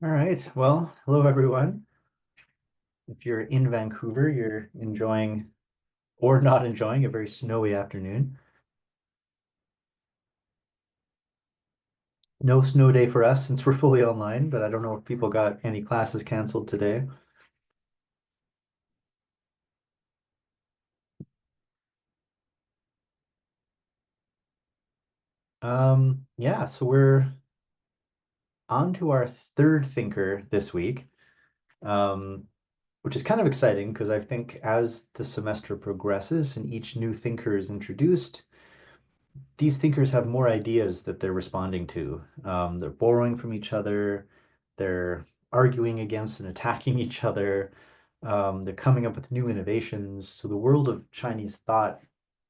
All right. Well, hello everyone. If you're in Vancouver, you're enjoying or not enjoying a very snowy afternoon. No snow day for us since we're fully online, but I don't know if people got any classes canceled today. Yeah, so we're on to our third thinker this week, um, which is kind of exciting because I think as the semester progresses and each new thinker is introduced, these thinkers have more ideas that they're responding to. They're borrowing from each other, they're arguing against and attacking each other, they're coming up with new innovations. So the world of Chinese thought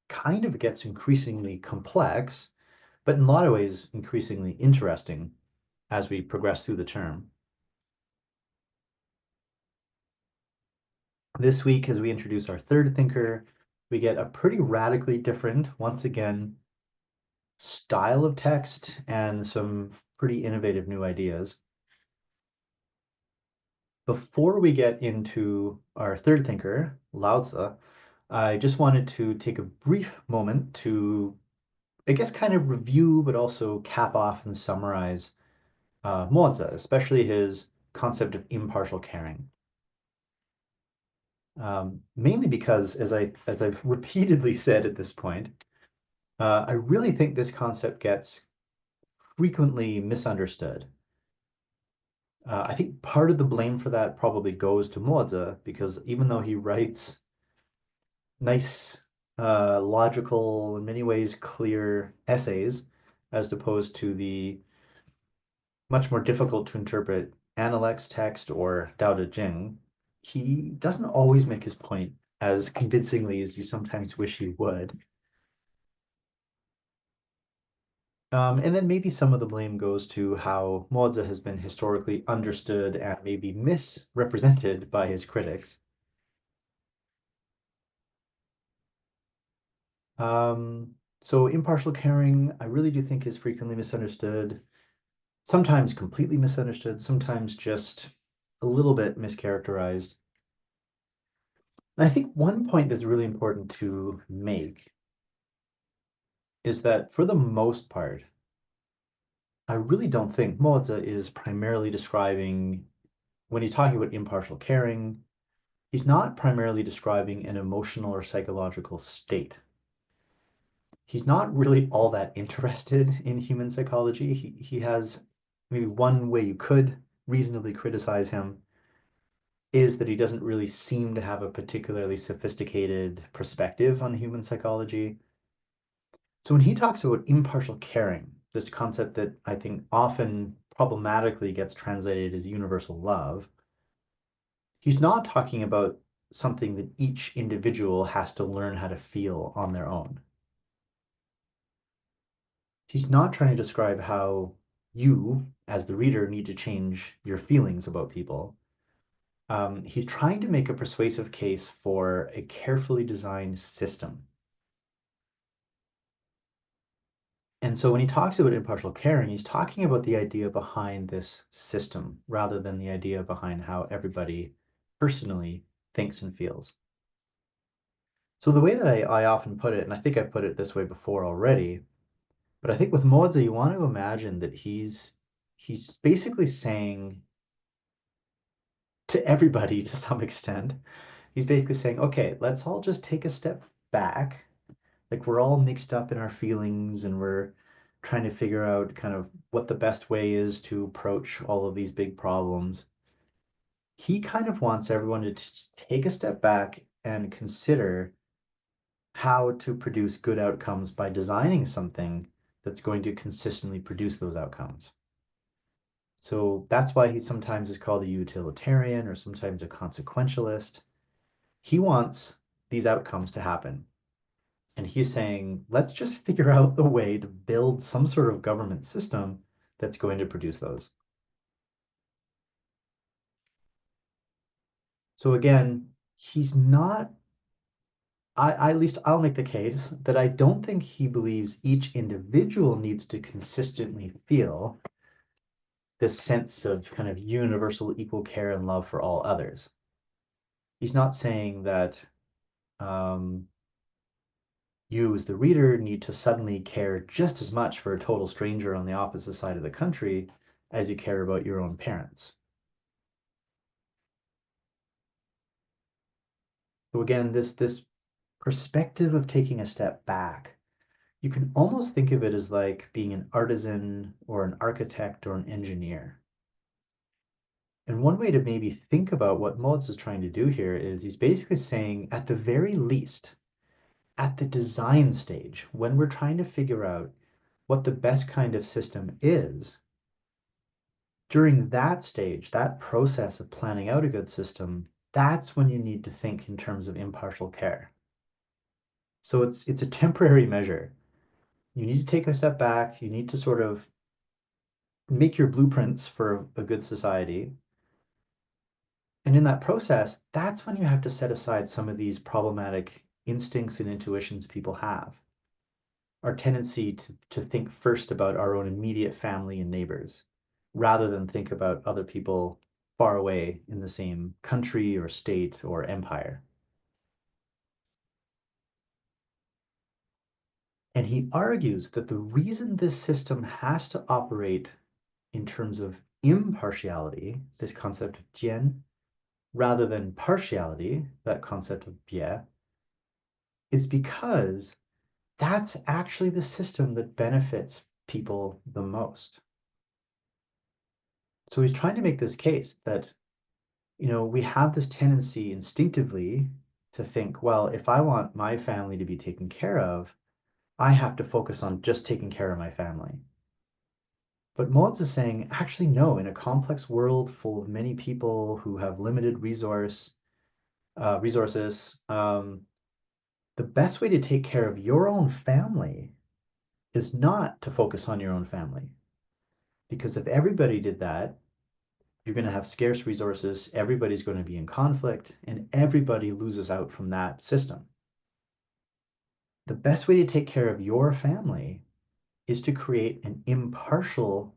kind of gets increasingly complex, but in a lot of ways, increasingly interesting as we progress through the term. This week, as we introduce our third thinker, we get a pretty radically different, once again, style of text and some pretty innovative new ideas. Before we get into our third thinker, Lao Tzu, I just wanted to take a brief moment to, I guess, kind of review, but also cap off and summarize Mozi, especially his concept of impartial caring. Mainly because, as I've repeatedly said at this point, I really think this concept gets frequently misunderstood. I think part of the blame for that probably goes to Mozi because even though he writes nice, logical, in many ways clear essays, as opposed to the much more difficult to interpret Analect's text or Dao De Jing, he doesn't always make his point as convincingly as you sometimes wish he would. And then maybe some of the blame goes to how Mozi has been historically understood and maybe misrepresented by his critics. So impartial caring, I really do think is frequently misunderstood, sometimes completely misunderstood, sometimes just a little bit mischaracterized. And I think one point that's really important to make is that for the most part, I really don't think Mozi is primarily describing, when he's talking about impartial caring, he's not primarily describing an emotional or psychological state. He's not really all that interested in human psychology. He has maybe one way you could reasonably criticize him is that he doesn't really seem to have a particularly sophisticated perspective on human psychology. So when he talks about impartial caring, this concept that I think often problematically gets translated as universal love, he's not talking about something that each individual has to learn how to feel on their own. He's not trying to describe how you, as the reader, need to change your feelings about people. He's trying to make a persuasive case for a carefully designed system. And so when he talks about impartial caring, he's talking about the idea behind this system rather than the idea behind how everybody personally thinks and feels. So the way that I often put it, and I think I've put it this way before already, but I think with Mozi, you want to imagine that he's basically saying to everybody to some extent, he's basically saying, okay, let's all just take a step back. Like we're all mixed up in our feelings and we're trying to figure out kind of what the best way is to approach all of these big problems. He kind of wants everyone to take a step back and consider how to produce good outcomes by designing something that's going to consistently produce those outcomes. So that's why he sometimes is called a utilitarian or sometimes a consequentialist. He wants these outcomes to happen. And he's saying, let's just figure out the way to build some sort of government system that's going to produce those. So again, he's not, at least I'll make the case that I don't think he believes each individual needs to consistently feel this sense of kind of universal equal care and love for all others. He's not saying that um, you as the reader need to suddenly care just as much for a total stranger on the opposite side of the country as you care about your own parents. So again, this perspective of taking a step back, you can almost think of it as like being an artisan or an architect or an engineer. And one way to maybe think about what Moritz is trying to do here is he's basically saying, at the very least, at the design stage, when we're trying to figure out what the best kind of system is, during that stage, that process of planning out a good system, that's when you need to think in terms of impartial care. So it's a temporary measure. You need to take a step back. You need to sort of make your blueprints for a good society. And in that process, that's when you have to set aside some of these problematic instincts and intuitions people have. Our tendency to think first about our own immediate family and neighbors, rather than think about other people far away in the same country or state or empire. And he argues that the reason this system has to operate in terms of impartiality, this concept of jian, rather than partiality, that concept of bie, is because that's actually the system that benefits people the most. So he's trying to make this case that, we have this tendency instinctively to think, well, if I want my family to be taken care of, I have to focus on just taking care of my family. But Mods is saying, actually, no, in a complex world full of many people who have limited resources, the best way to take care of your own family is not to focus on your own family. Because if everybody did that, you're going to have scarce resources, everybody's going to be in conflict, and everybody loses out from that system. The best way to take care of your family is to create an impartial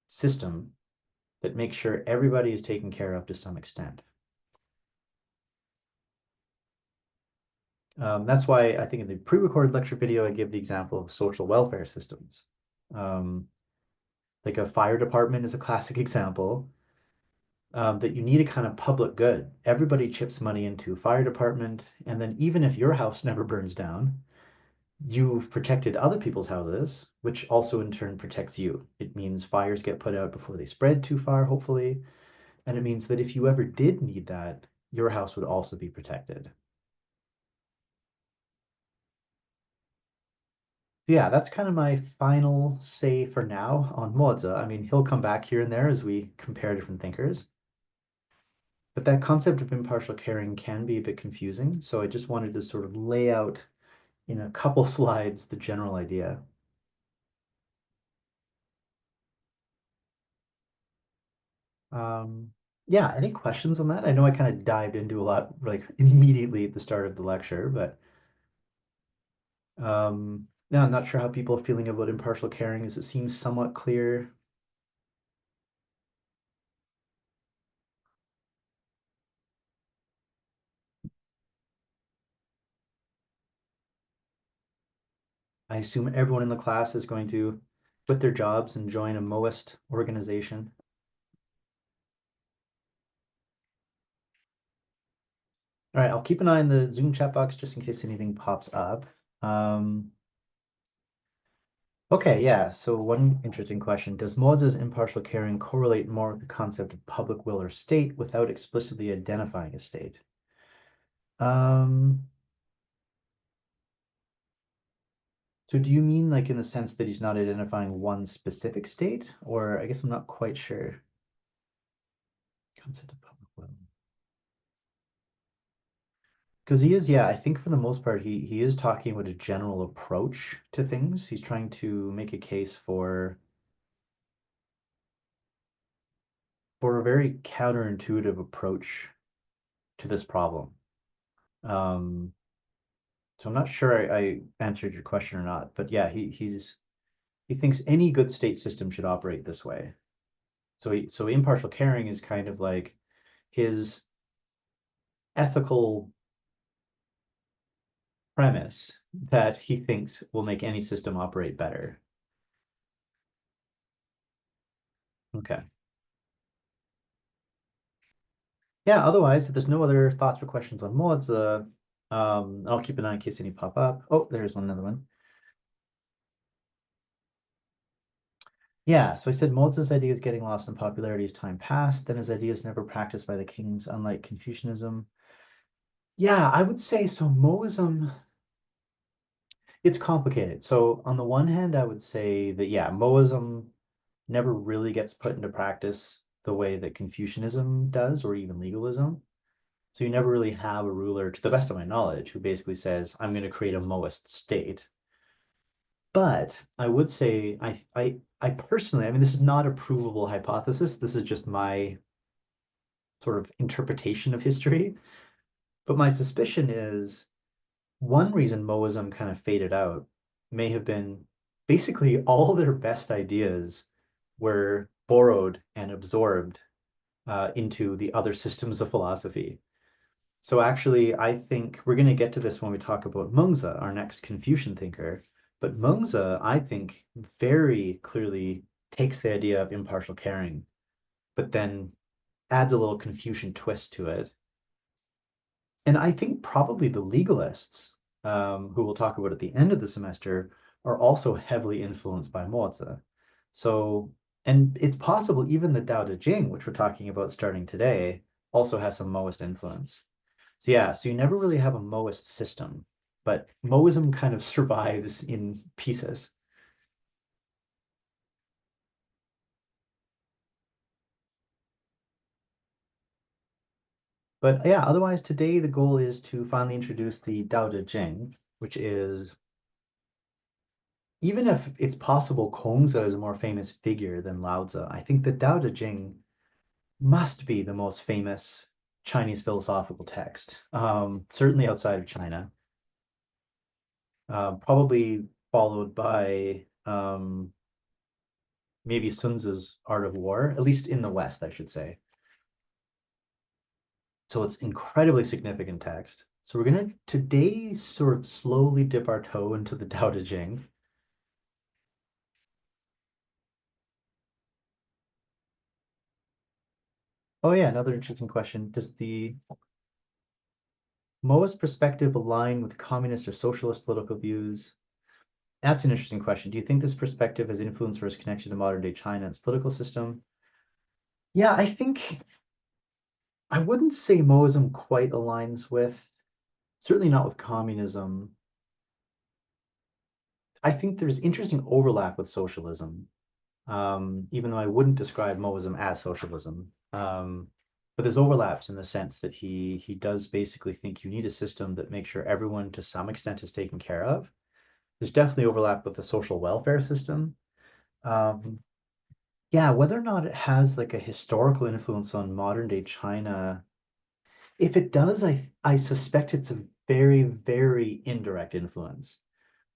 system that makes sure everybody is taken care of to some extent. That's why I think in the pre-recorded lecture video, I give the example of social welfare systems. Um, like a fire department is a classic example, that you need a kind of public good. Everybody chips money into fire department, and then even if your house never burns down, you've protected other people's houses, which also in turn protects you. It means fires get put out before they spread too far, hopefully, and it means that if you ever did need that, your house would also be protected. Yeah, that's kind of my final say for now on Moza. I mean, he'll come back here and there as we compare different thinkers. But that concept of impartial caring can be a bit confusing, so I just wanted to sort of lay out in a couple slides the general idea. Um, yeah, any questions on that? I know I kind of dived into a lot like immediately at the start of the lecture, but no, I'm not sure how people are feeling about impartial caring, as it seems somewhat clear. I assume everyone in the class is going to quit their jobs and join a Moist organization. All right, I'll keep an eye on the Zoom chat box just in case anything pops up. Um, okay, yeah, so one interesting question. Does Moses' impartial caring correlate more with the concept of public will or state without explicitly identifying a state? Um, so do you mean like in the sense that he's not identifying one specific state? Or I guess I'm not quite sure. Concept of public will. Because he is, yeah, I think for the most part, he is talking about a general approach to things. He's trying to make a case for a very counterintuitive approach to this problem. Um, so I'm not sure I answered your question or not, but yeah, he thinks any good state system should operate this way. So impartial caring is kind of like his ethical premise that he thinks will make any system operate better. Okay. Yeah, otherwise, if there's no other thoughts or questions on mods, I'll keep an eye in case any pop up. Oh, there's another one. Yeah, so I said Moses' idea is getting lost in popularity as time passed, then his ideas never practiced by the kings, unlike Confucianism. Yeah, I would say so. Moism, it's complicated. So on the one hand, I would say that, yeah, Moism never really gets put into practice the way that Confucianism does, or even legalism. So you never really have a ruler, to the best of my knowledge, who basically says, I'm going to create a Moist state. But I would say, I personally, I mean, this is not a provable hypothesis. This is just my sort of interpretation of history. But my suspicion is one reason Moism kind of faded out may have been basically all their best ideas were borrowed and absorbed into the other systems of philosophy. So actually, I think we're going to get to this when we talk about Mengzi, our next Confucian thinker. But Mengzi, I think, very clearly takes the idea of impartial caring, but then adds a little Confucian twist to it. And I think probably the legalists, who we'll talk about at the end of the semester, are also heavily influenced by Mozi. So, and it's possible even the Tao Te Ching, which we're talking about starting today, also has some Moist influence. So yeah, so you never really have a Moist system, but Moism kind of survives in pieces. But yeah, otherwise today the goal is to finally introduce the Tao Te Ching, which is, even if it's possible Kongzi is a more famous figure than Lao Tzu, I think the Tao Te Ching must be the most famous Chinese philosophical text, certainly outside of China, probably followed by maybe Sun Tzu's Art of War, at least in the West, I should say. So it's incredibly significant text. So we're going to today sort of slowly dip our toe into the Tao Te Ching. Oh yeah, another interesting question. Does the Moa's perspective align with communist or socialist political views? That's an interesting question. Do you think this perspective has influenced or is connected to modern day China and its political system? Yeah, I think I wouldn't say Moism quite aligns with, certainly not with communism. I think there's interesting overlap with socialism, even though I wouldn't describe Moism as socialism. But there's overlaps in the sense that he does basically think you need a system that makes sure everyone to some extent is taken care of. There's definitely overlap with the social welfare system. Um, yeah, whether or not it has like a historical influence on modern day China, if it does, I suspect it's a very, very indirect influence,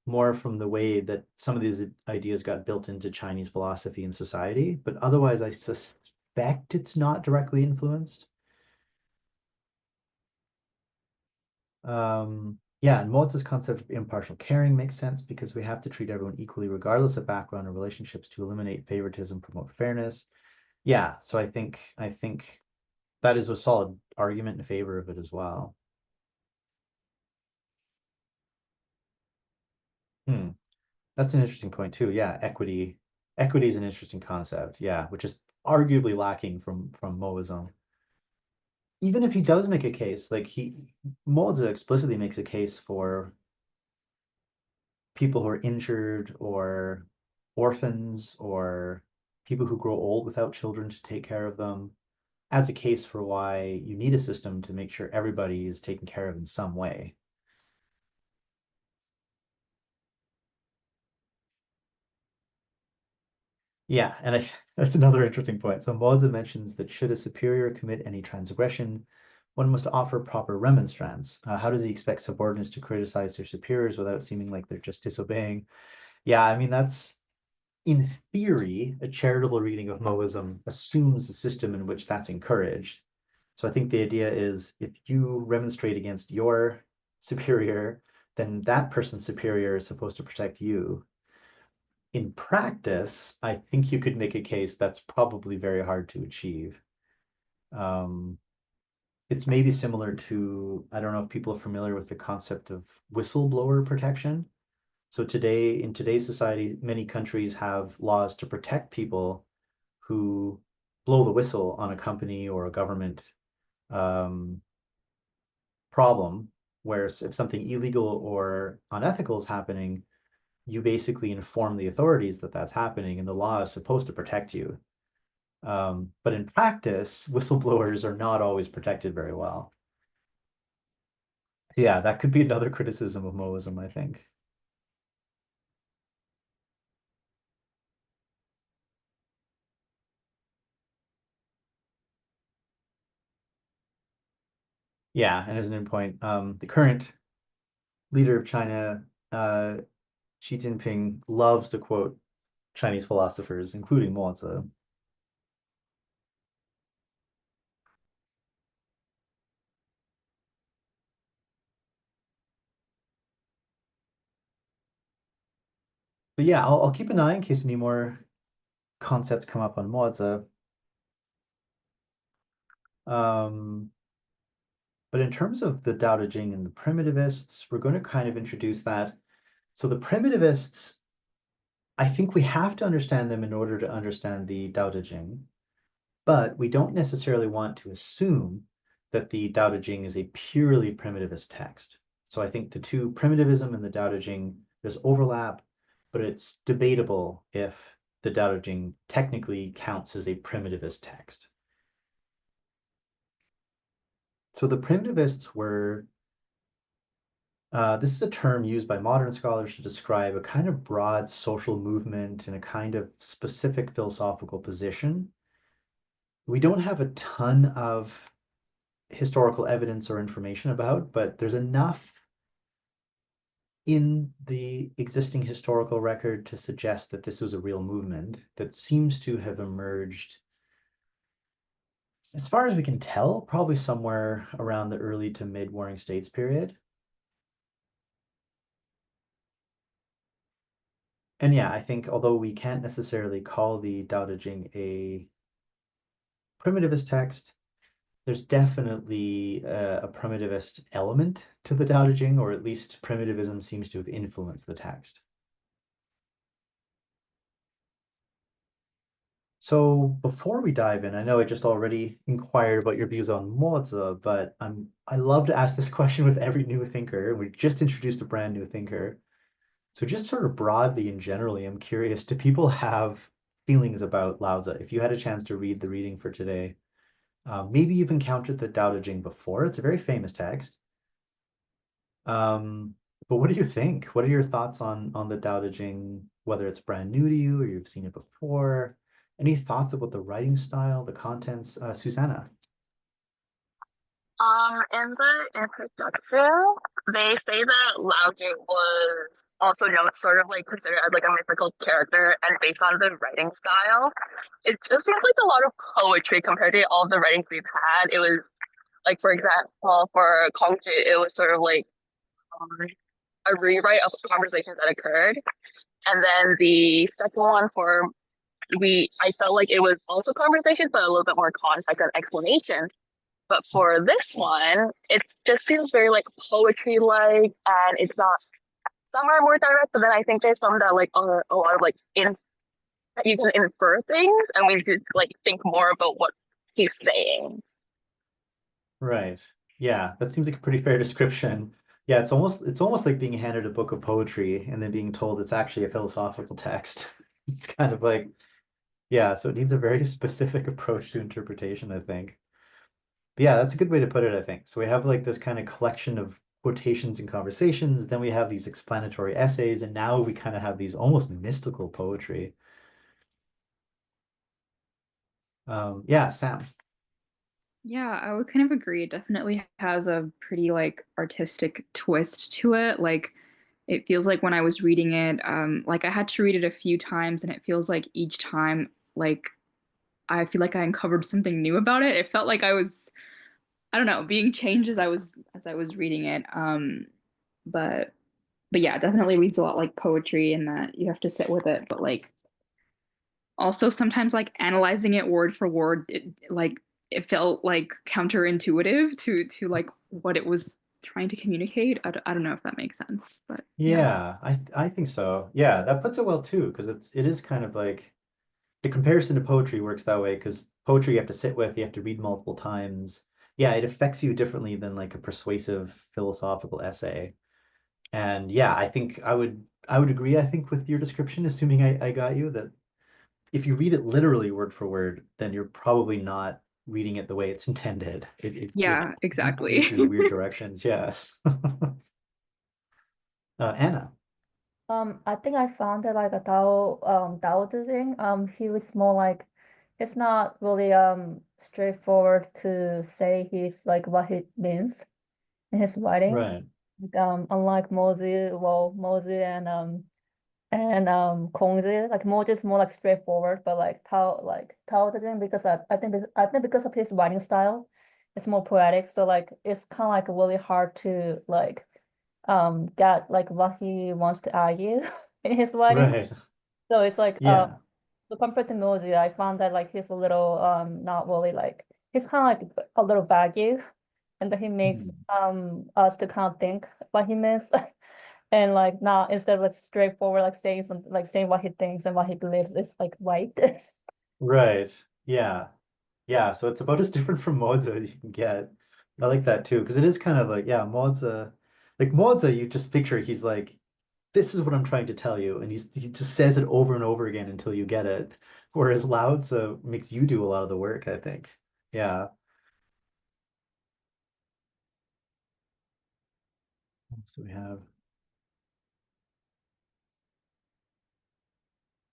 more from the way that some of these ideas got built into Chinese philosophy and society. But otherwise, I suspect it's not directly influenced. Yeah, and Mozi's concept of impartial caring makes sense because we have to treat everyone equally, regardless of background or relationships, to eliminate favoritism, promote fairness. Yeah, so I think that is a solid argument in favor of it as well. Hmm. That's an interesting point too. Yeah, equity is an interesting concept. Yeah, which is arguably lacking from Moism. Even if he does make a case, like Mozi explicitly makes a case for people who are injured or orphans or people who grow old without children to take care of them as a case for why you need a system to make sure everybody is taken care of in some way. Yeah, and that's another interesting point. So Mozi mentions that should a superior commit any transgression, one must offer proper remonstrance. How does he expect subordinates to criticize their superiors without seeming like they're just disobeying? Yeah, I mean in theory, a charitable reading of Moism assumes a system in which that's encouraged. So I think the idea is if you remonstrate against your superior, then that person's superior is supposed to protect you. In practice, I think you could make a case that's probably very hard to achieve. Um, it's maybe similar to, I don't know if people are familiar with the concept of whistleblower protection. So today, in today's society, many countries have laws to protect people who blow the whistle on a company or a government um, problem, where if something illegal or unethical is happening, you basically inform the authorities that that's happening, and the law is supposed to protect you. But in practice, whistleblowers are not always protected very well. Yeah, that could be another criticism of Moism, I think. Yeah, and as an endpoint, the current leader of China, Xi Jinping, loves to quote Chinese philosophers, including Mo Tzu. But yeah, I'll keep an eye in case any more concepts come up on Mo Tzu. Um, but in terms of the Tao Te Ching and the primitivists, we're going to kind of introduce that. So the primitivists, I think we have to understand them in order to understand the Tao Te Ching, but we don't necessarily want to assume that the Tao Te Ching is a purely primitivist text. So I think the two, primitivism and the Tao Te Ching, there's overlap, but it's debatable if the Tao Te Ching technically counts as a primitivist text. So the primitivists were, this is a term used by modern scholars to describe a kind of broad social movement and a kind of specific philosophical position. We don't have a ton of historical evidence or information about, but there's enough in the existing historical record to suggest that this was a real movement that seems to have emerged, as far as we can tell, probably somewhere around the early to mid Warring States period. And yeah, I think although we can't necessarily call the Tao Te Ching a primitivist text, there's definitely a primitivist element to the Tao Te Ching, or at least primitivism seems to have influenced the text. So before we dive in, I know I just already inquired about your views on Mozi, but I love to ask this question with every new thinker. We just introduced a brand new thinker. So just sort of broadly and generally, I'm curious, do people have feelings about Lao Tzu? If you had a chance to read the reading for today, maybe you've encountered the Tao Te Ching before. It's a very famous text. Um, but what do you think? What are your thoughts on the Tao Te Ching, whether it's brand new to you or you've seen it before? Any thoughts about the writing style, the contents? Susanna? In the introduction, they say that Lao Tzu was also known, sort of like considered as like a mythical character, and based on the writing style, it just seems like a lot of poetry compared to all the writings we've had. It was like, for example, for Kongji, it was sort of like um, a rewrite of conversations that occurred, and then the second one for I felt like it was also conversations, but a little bit more context and explanation. But for this one, it just feels very like poetry like, and it's not, some are more direct, but then I think there's some that like are a lot of like you can infer things, and we need to like think more about what he's saying. Right. Yeah, that seems like a pretty fair description. Yeah, it's almost like being handed a book of poetry and then being told it's actually a philosophical text. It's kind of like, yeah, so it needs a very specific approach to interpretation, I think. But yeah, that's a good way to put it, I think. So we have like this kind of collection of quotations and conversations, then we have these explanatory essays, and now we kind of have these almost mystical poetry. Yeah, Sam. Yeah, I would kind of agree. It definitely has a pretty like artistic twist to it. Like it feels like when I was reading it, like I had to read it a few times, and it feels like each time, like I feel like I uncovered something new about it. It felt like I was, I don't know, being changed as I was reading it. But but yeah, it definitely reads a lot like poetry in that you have to sit with it. But like also sometimes like analyzing it word for word, it felt like counterintuitive to like what it was trying to communicate. I don't know if that makes sense, but yeah. Yeah, I think so. Yeah, that puts it well too, because it is kind of like the comparison to poetry works that way, because poetry you have to sit with, you have to read multiple times. Yeah, it affects you differently than like a persuasive philosophical essay. And yeah, I would agree, I think, with your description, assuming I got you, that if you read it literally word for word, then you're probably not reading it the way it's intended. It Yeah, exactly. deviates in weird directions. Yeah. Anna. I think I found that like a Dao thing. He was more like it's not really straightforward to say he's like what he means in his writing. Right. Like, unlike Mozi, well, Mozi and Kongzi, like Mozi is more like straightforward, but like Tao thing because I think because of his writing style, it's more poetic. So like it's kind of like really hard to like get like what he wants to argue in his writing. Right. So it's like Yeah. so compared to Mosey, I found that like he's a little not really like he's kind of like a little vague and that he makes Mhm. us to kind of think what he means and like not instead of like straightforward like saying something like saying what he thinks and what he believes is like right. Right. Yeah. Yeah. So it's about as different from Moza as you can get. I like that too, because it is kind of like, yeah, Moza, like Moza, you just picture he's like, this is what I'm trying to tell you, and he just says it over and over again until you get it. Whereas Lao Tzu makes you do a lot of the work, I think. Yeah. So we have,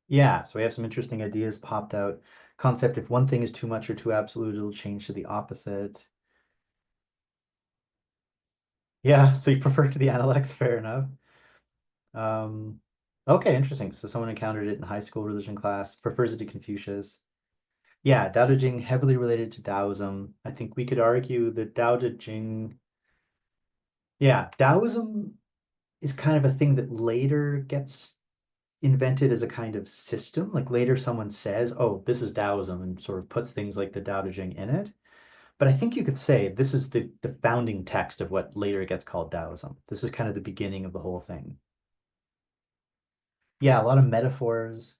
yeah, so we have some interesting ideas popped out. Concept, if one thing is too much or too absolute, it'll change to the opposite. Yeah, so you prefer to the Analects, fair enough. Um, okay, interesting. So someone encountered it in high school religion class, prefers it to Confucius. Yeah, Tao Te Ching heavily related to Taoism. I think we could argue that Tao Te Ching, yeah, Taoism is kind of a thing that later gets invented as a kind of system. Like later someone says, oh, this is Taoism, and sort of puts things like the Tao Te Ching in it. But I think you could say this is the founding text of what later gets called Taoism. This is kind of the beginning of the whole thing. Yeah, a lot of metaphors.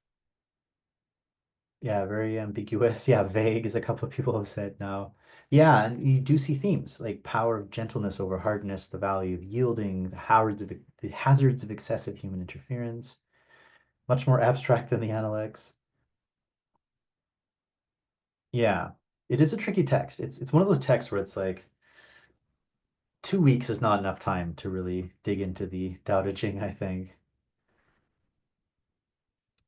Yeah, very ambiguous. Yeah, vague, as a couple of people have said now. Yeah, and you do see themes like power of gentleness over hardness, the value of yielding, the hazards of excessive human interference. Much more abstract than the Analects. Yeah, it is a tricky text. It's one of those texts where it's like 2 weeks is not enough time to really dig into the Tao Te Ching, I think.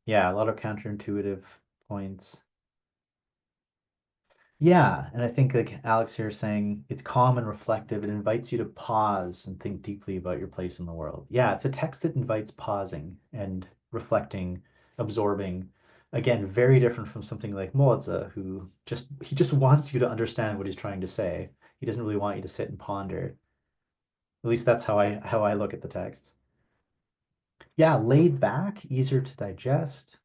Yeah, a lot of counterintuitive points. Yeah, and I think like Alex here is saying it's calm and reflective. It invites you to pause and think deeply about your place in the world. Yeah, it's a text that invites pausing and reflecting, absorbing. Again, very different from something like Moza, who he just wants you to understand what he's trying to say. He doesn't really want you to sit and ponder. At least that's how I look at the text. Yeah, laid back, easier to digest.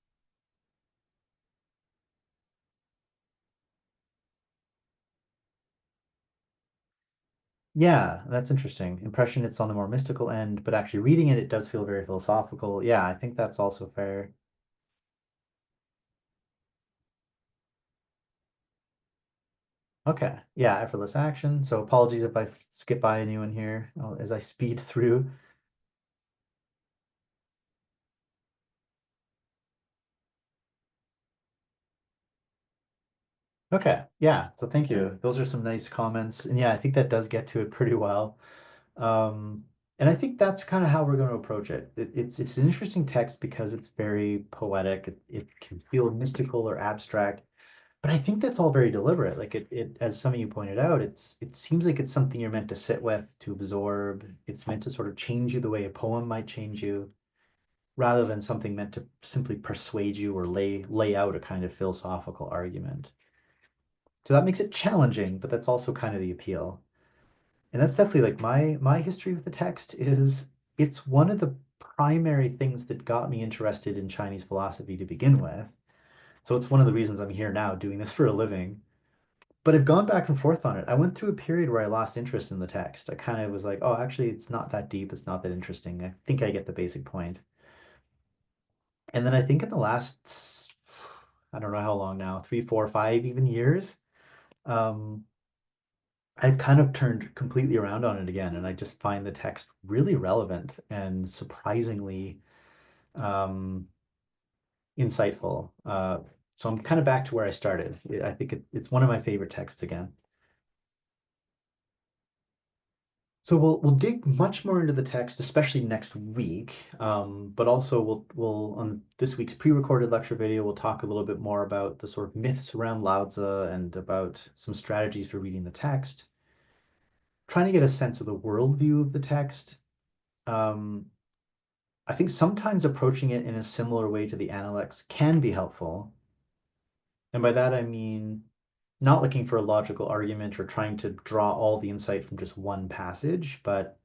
Yeah, that's interesting. Impression, it's on the more mystical end, but actually reading it, it does feel very philosophical. Yeah, I think that's also fair. Okay, yeah, effortless action. So apologies if I skip by anyone here as I speed through. Okay, yeah, so thank you. Those are some nice comments. And yeah, I think that does get to it pretty well. Um, and I think that's kind of how we're going to approach it. It's an interesting text because it's very poetic. It can feel mystical or abstract. But I think that's all very deliberate. Like as some of you pointed out, it seems like it's something you're meant to sit with, to absorb. It's meant to sort of change you the way a poem might change you, rather than something meant to simply persuade you or lay out a kind of philosophical argument. So that makes it challenging, but that's also kind of the appeal. And that's definitely like my history with the text is it's one of the primary things that got me interested in Chinese philosophy to begin with. So it's one of the reasons I'm here now doing this for a living. But I've gone back and forth on it. I went through a period where I lost interest in the text. I kind of was like, oh, actually, it's not that deep. It's not that interesting. I think I get the basic point. And then I think in the last, I don't know how long now, 3, 4, 5 even years, um, I've kind of turned completely around on it again. And I just find the text really relevant and surprisingly um, insightful. So I'm kind of back to where I started. I think it's one of my favorite texts again. So we'll dig much more into the text, especially next week. But also we'll on this week's pre-recorded lecture video, we'll talk a little bit more about the sort of myths around Lao Tzu and about some strategies for reading the text, trying to get a sense of the worldview of the text. Um, I think sometimes approaching it in a similar way to the Analects can be helpful. And by that I mean not looking for a logical argument or trying to draw all the insight from just one passage, but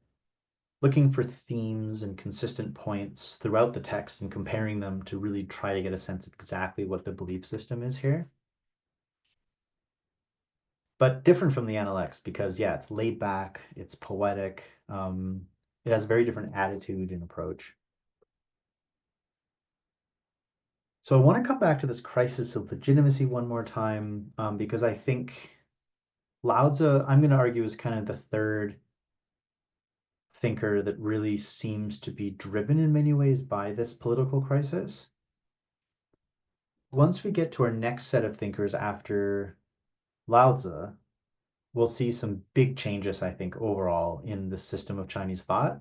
looking for themes and consistent points throughout the text and comparing them to really try to get a sense of exactly what the belief system is here. But different from the Analects because, yeah, it's laid back, it's poetic, it has a very different attitude and approach. So I want to come back to this crisis of legitimacy one more time because I think Lao Tzu, I'm going to argue, is kind of the third thinker that really seems to be driven in many ways by this political crisis. Once we get to our next set of thinkers after Lao Tzu, we'll see some big changes, I think, overall in the system of Chinese thought.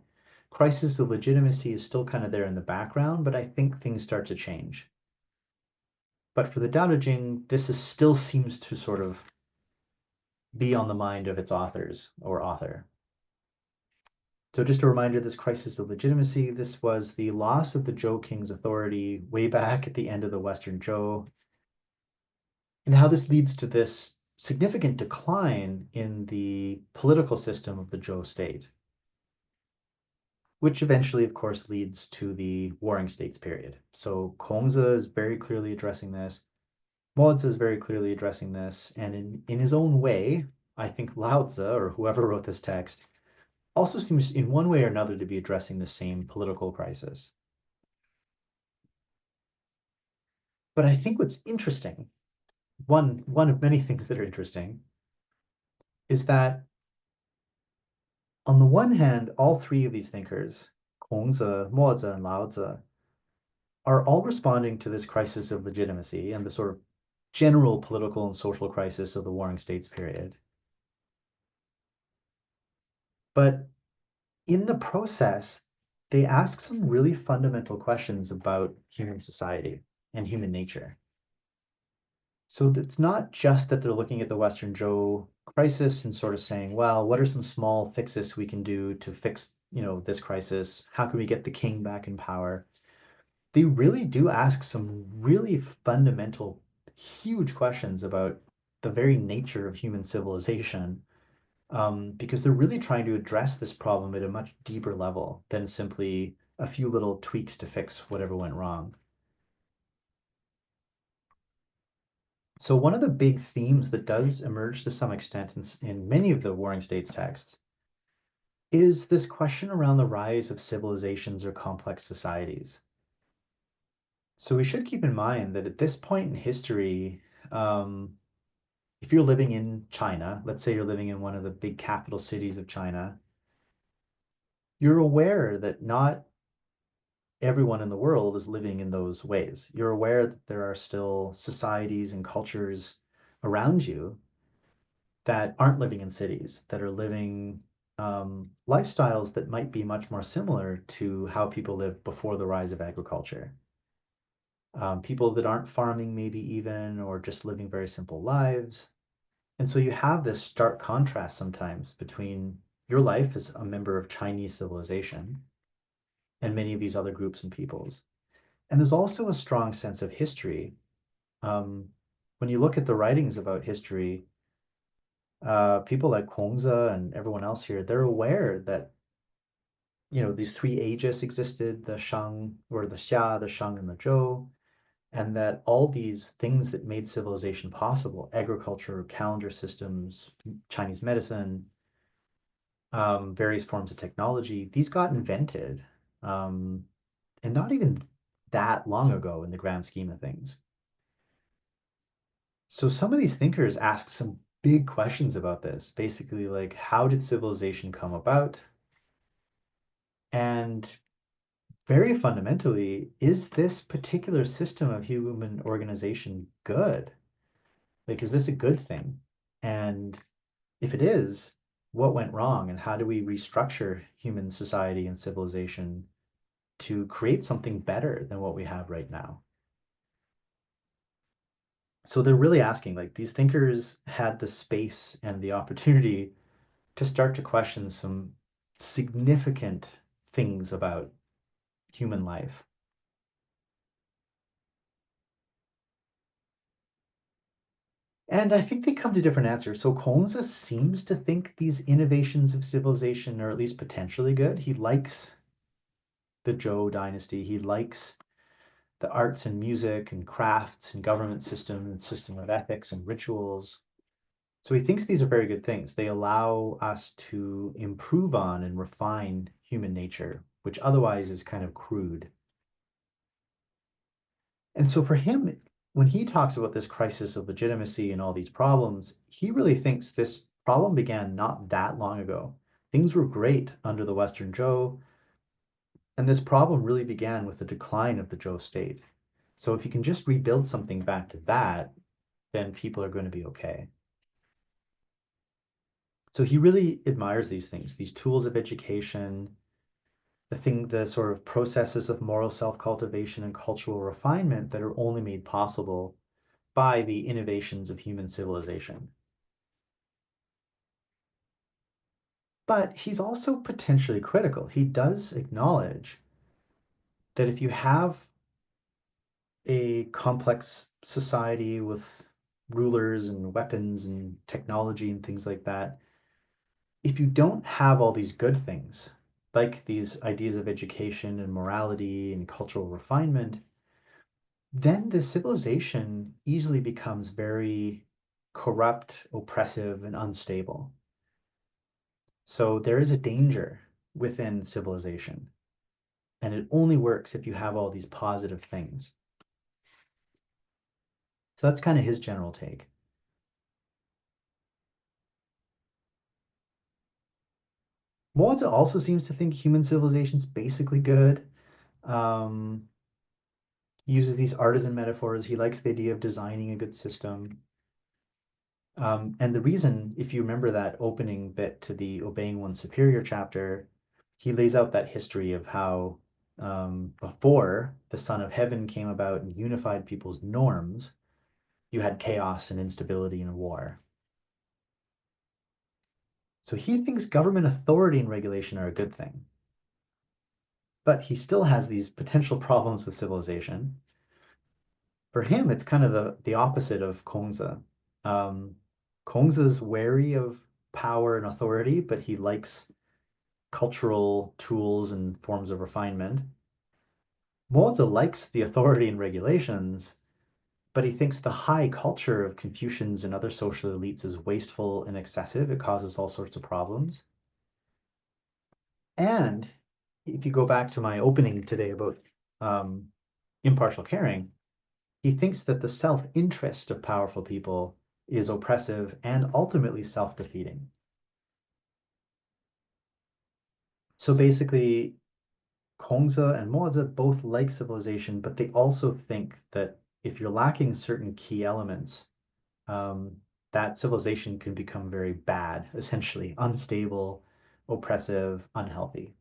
Crisis of legitimacy is still kind of there in the background, but I think things start to change. But for the Tao Te Ching, this still seems to sort of be on the mind of its authors or author. So just a reminder, this crisis of legitimacy, this was the loss of the Zhou king's authority way back at the end of the Western Zhou, and how this leads to this significant decline in the political system of the Zhou state, which eventually, of course, leads to the Warring States period. So Kongzi is very clearly addressing this. Mo Tzu is very clearly addressing this. And in his own way, I think Lao Tzu, or whoever wrote this text, also seems in one way or another to be addressing the same political crisis. But I think what's interesting, one of many things that are interesting, is that on the one hand, all three of these thinkers, Kongzi, Mo Tzu, and Lao Tzu, are all responding to this crisis of legitimacy and the sort of general political and social crisis of the Warring States period. But in the process, they ask some really fundamental questions about human society and human nature. So it's not just that they're looking at the Western Zhou crisis and sort of saying, well, what are some small fixes we can do to fix, this crisis? How can we get the king back in power? They really do ask some really fundamental, huge questions about the very nature of human civilization, because they're really trying to address this problem at a much deeper level than simply a few little tweaks to fix whatever went wrong. So one of the big themes that does emerge to some extent in many of the Warring States texts is this question around the rise of civilizations or complex societies. So we should keep in mind that at this point in history, if you're living in China, let's say you're living in one of the big capital cities of China, you're aware that not everyone in the world is living in those ways. You're aware that there are still societies and cultures around you that aren't living in cities, that are living lifestyles that might be much more similar to how people lived before the rise of agriculture. people that aren't farming, maybe even, or just living very simple lives. And so you have this stark contrast sometimes between your life as a member of Chinese civilization and many of these other groups and peoples. And there's also a strong sense of history. Um, when you look at the writings about history, people like Kongzi and everyone else here, they're aware that these three ages existed, the Shang or the Xia, the Shang and the Zhou, and that all these things that made civilization possible, agriculture, calendar systems, Chinese medicine, various forms of technology, these got invented, um, and not even that long ago in the grand scheme of things. So some of these thinkers ask some big questions about this, basically like how did civilization come about? And very fundamentally, is this particular system of human organization good? Like, is this a good thing? And if it is, what went wrong and how do we restructure human society and civilization to create something better than what we have right now? So they're really asking, like, these thinkers had the space and the opportunity to start to question some significant things about human life. And I think they come to different answers. So Kongzi seems to think these innovations of civilization are at least potentially good. He likes the Zhou dynasty. He likes the arts and music and crafts and government system and system of ethics and rituals. So he thinks these are very good things. They allow us to improve on and refine human nature, which otherwise is kind of crude. And so for him, when he talks about this crisis of legitimacy and all these problems, he really thinks this problem began not that long ago. Things were great under the Western Zhou, and this problem really began with the decline of the Zhou state. So if you can just rebuild something back to that, then people are going to be okay. So he really admires these things, these tools of education, the sort of processes of moral self-cultivation and cultural refinement that are only made possible by the innovations of human civilization. But he's also potentially critical. He does acknowledge that if you have a complex society with rulers and weapons and technology and things like that, if you don't have all these good things, like these ideas of education and morality and cultural refinement, then the civilization easily becomes very corrupt, oppressive, and unstable. So there is a danger within civilization, and it only works if you have all these positive things. So that's kind of his general take. Moza also seems to think human civilization's basically good. Um, he uses these artisan metaphors. He likes the idea of designing a good system. And the reason, if you remember that opening bit to the Obeying One's Superior chapter, he lays out that history of how before the Son of Heaven came about and unified people's norms, you had chaos and instability and war. So he thinks government authority and regulation are a good thing. But he still has these potential problems with civilization. For him, it's kind of the opposite of Kongzi. Kongzi's wary of power and authority, but he likes cultural tools and forms of refinement. Mozi likes the authority and regulations, but he thinks the high culture of Confucians and other social elites is wasteful and excessive. It causes all sorts of problems. And if you go back to my opening today about impartial caring, he thinks that the self-interest of powerful people is oppressive and ultimately self-defeating. So basically, Kongzi and Mozi both like civilization, but they also think that if you're lacking certain key elements, that civilization can become very bad, essentially unstable, oppressive, unhealthy.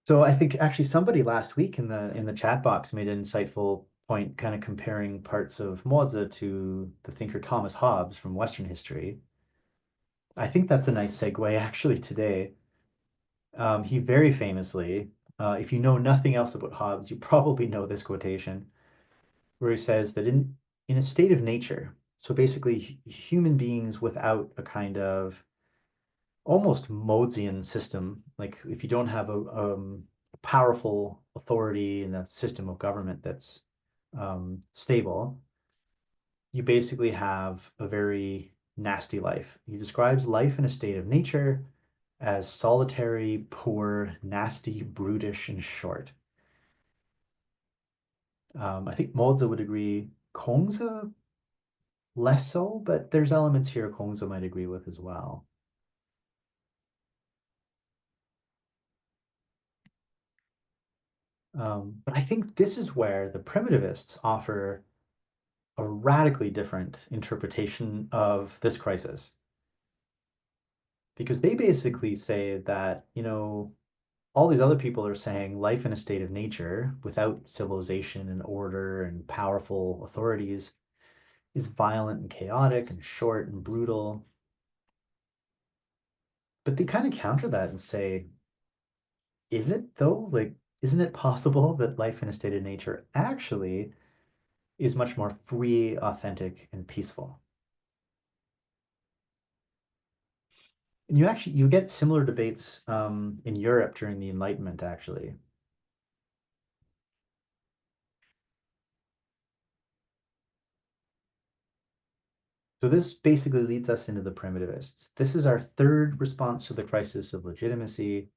So I think actually somebody last week in the chat box made an insightful point, kind of comparing parts of Mozi to the thinker Thomas Hobbes from Western history. I think that's a nice segue actually today. He very famously, if you know nothing else about Hobbes, you probably know this quotation, where he says that in a state of nature, so basically human beings without a kind of almost Modian system, like if you don't have a powerful authority in a system of government that's stable, you basically have a very nasty life. He describes life in a state of nature as solitary, poor, nasty, brutish, and short. I think Mozi would agree. Kongzi less so, but there's elements here Kongzi might agree with as well. But I think this is where the primitivists offer a radically different interpretation of this crisis. Because they basically say that, you know, all these other people are saying life in a state of nature without civilization and order and powerful authorities is violent and chaotic and short and brutal. But they kind of counter that and say, is it though? Like, isn't it possible that life in a state of nature actually is much more free, authentic, and peaceful? And you get similar debates in Europe during the Enlightenment, actually. So this basically leads us into the primitivists. This is our third response to the crisis of legitimacy.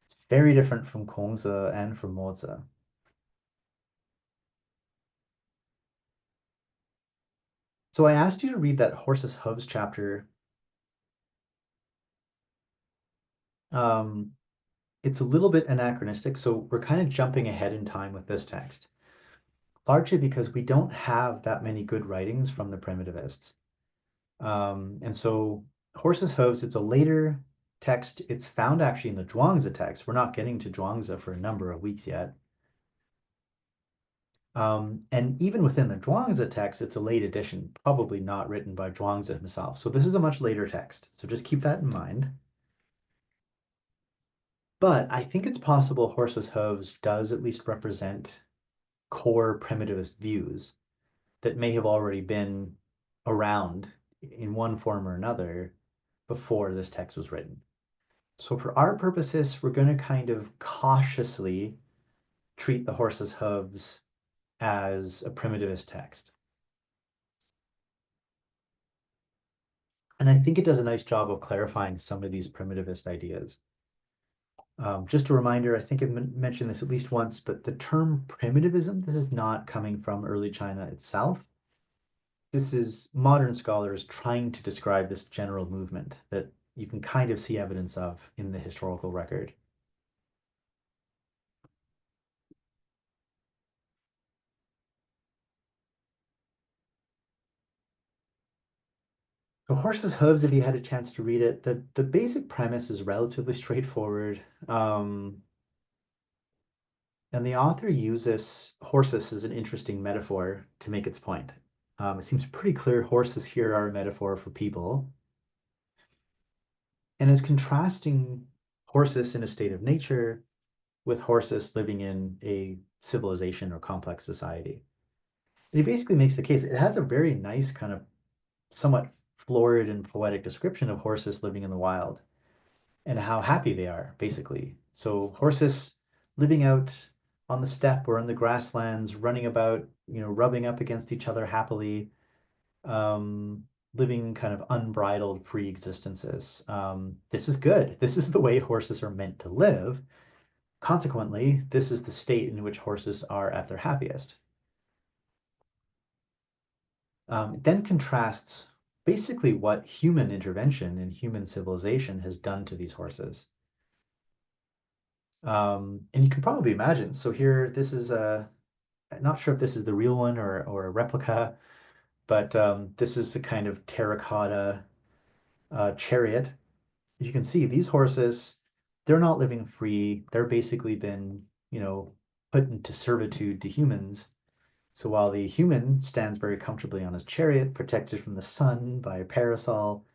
It's very different from Kongzi and from Mozi. So I asked you to read that horses hooves chapter. It's a little bit anachronistic, so we're kind of jumping ahead in time with this text, largely because we don't have that many good writings from the primitivists. And so horses hooves, it's a later text. It's found actually in the Zhuangzi text. We're not getting to Zhuangzi for a number of weeks yet. And even within the Zhuangzi text, it's a late edition, probably not written by Zhuangzi himself. So this is a much later text. So just keep that in mind. But I think it's possible Horses Hooves does at least represent core primitivist views that may have already been around in one form or another before this text was written. So for our purposes, we're going to kind of cautiously treat the Horses Hooves as a primitivist text. And I think it does a nice job of clarifying some of these primitivist ideas. Just a reminder, I think I've mentioned this at least once, but the term primitivism, this is not coming from early China itself. This is modern scholars trying to describe this general movement that you can kind of see evidence of in the historical record. So Horse's Hooves, if you had a chance to read it, the basic premise is relatively straightforward. And the author uses horses as an interesting metaphor to make its point. It seems pretty clear horses here are a metaphor for people. And is contrasting horses in a state of nature with horses living in a civilization or complex society. And he basically makes the case, it has a very nice kind of somewhat florid and poetic description of horses living in the wild and how happy they are, basically. So horses living out on the steppe or in the grasslands, running about, you know, rubbing up against each other happily, living kind of unbridled free existences. This is good. This is the way horses are meant to live. Consequently, this is the state in which horses are at their happiest. It then contrasts basically what human intervention and human civilization has done to these horses. And you can probably imagine. So here, this is a, I'm not sure if this is the real one or a replica, but this is a kind of terracotta chariot. You can see these horses, they're not living free. They're basically been, put into servitude to humans. So while the human stands very comfortably on his chariot, protected from the sun by a parasol,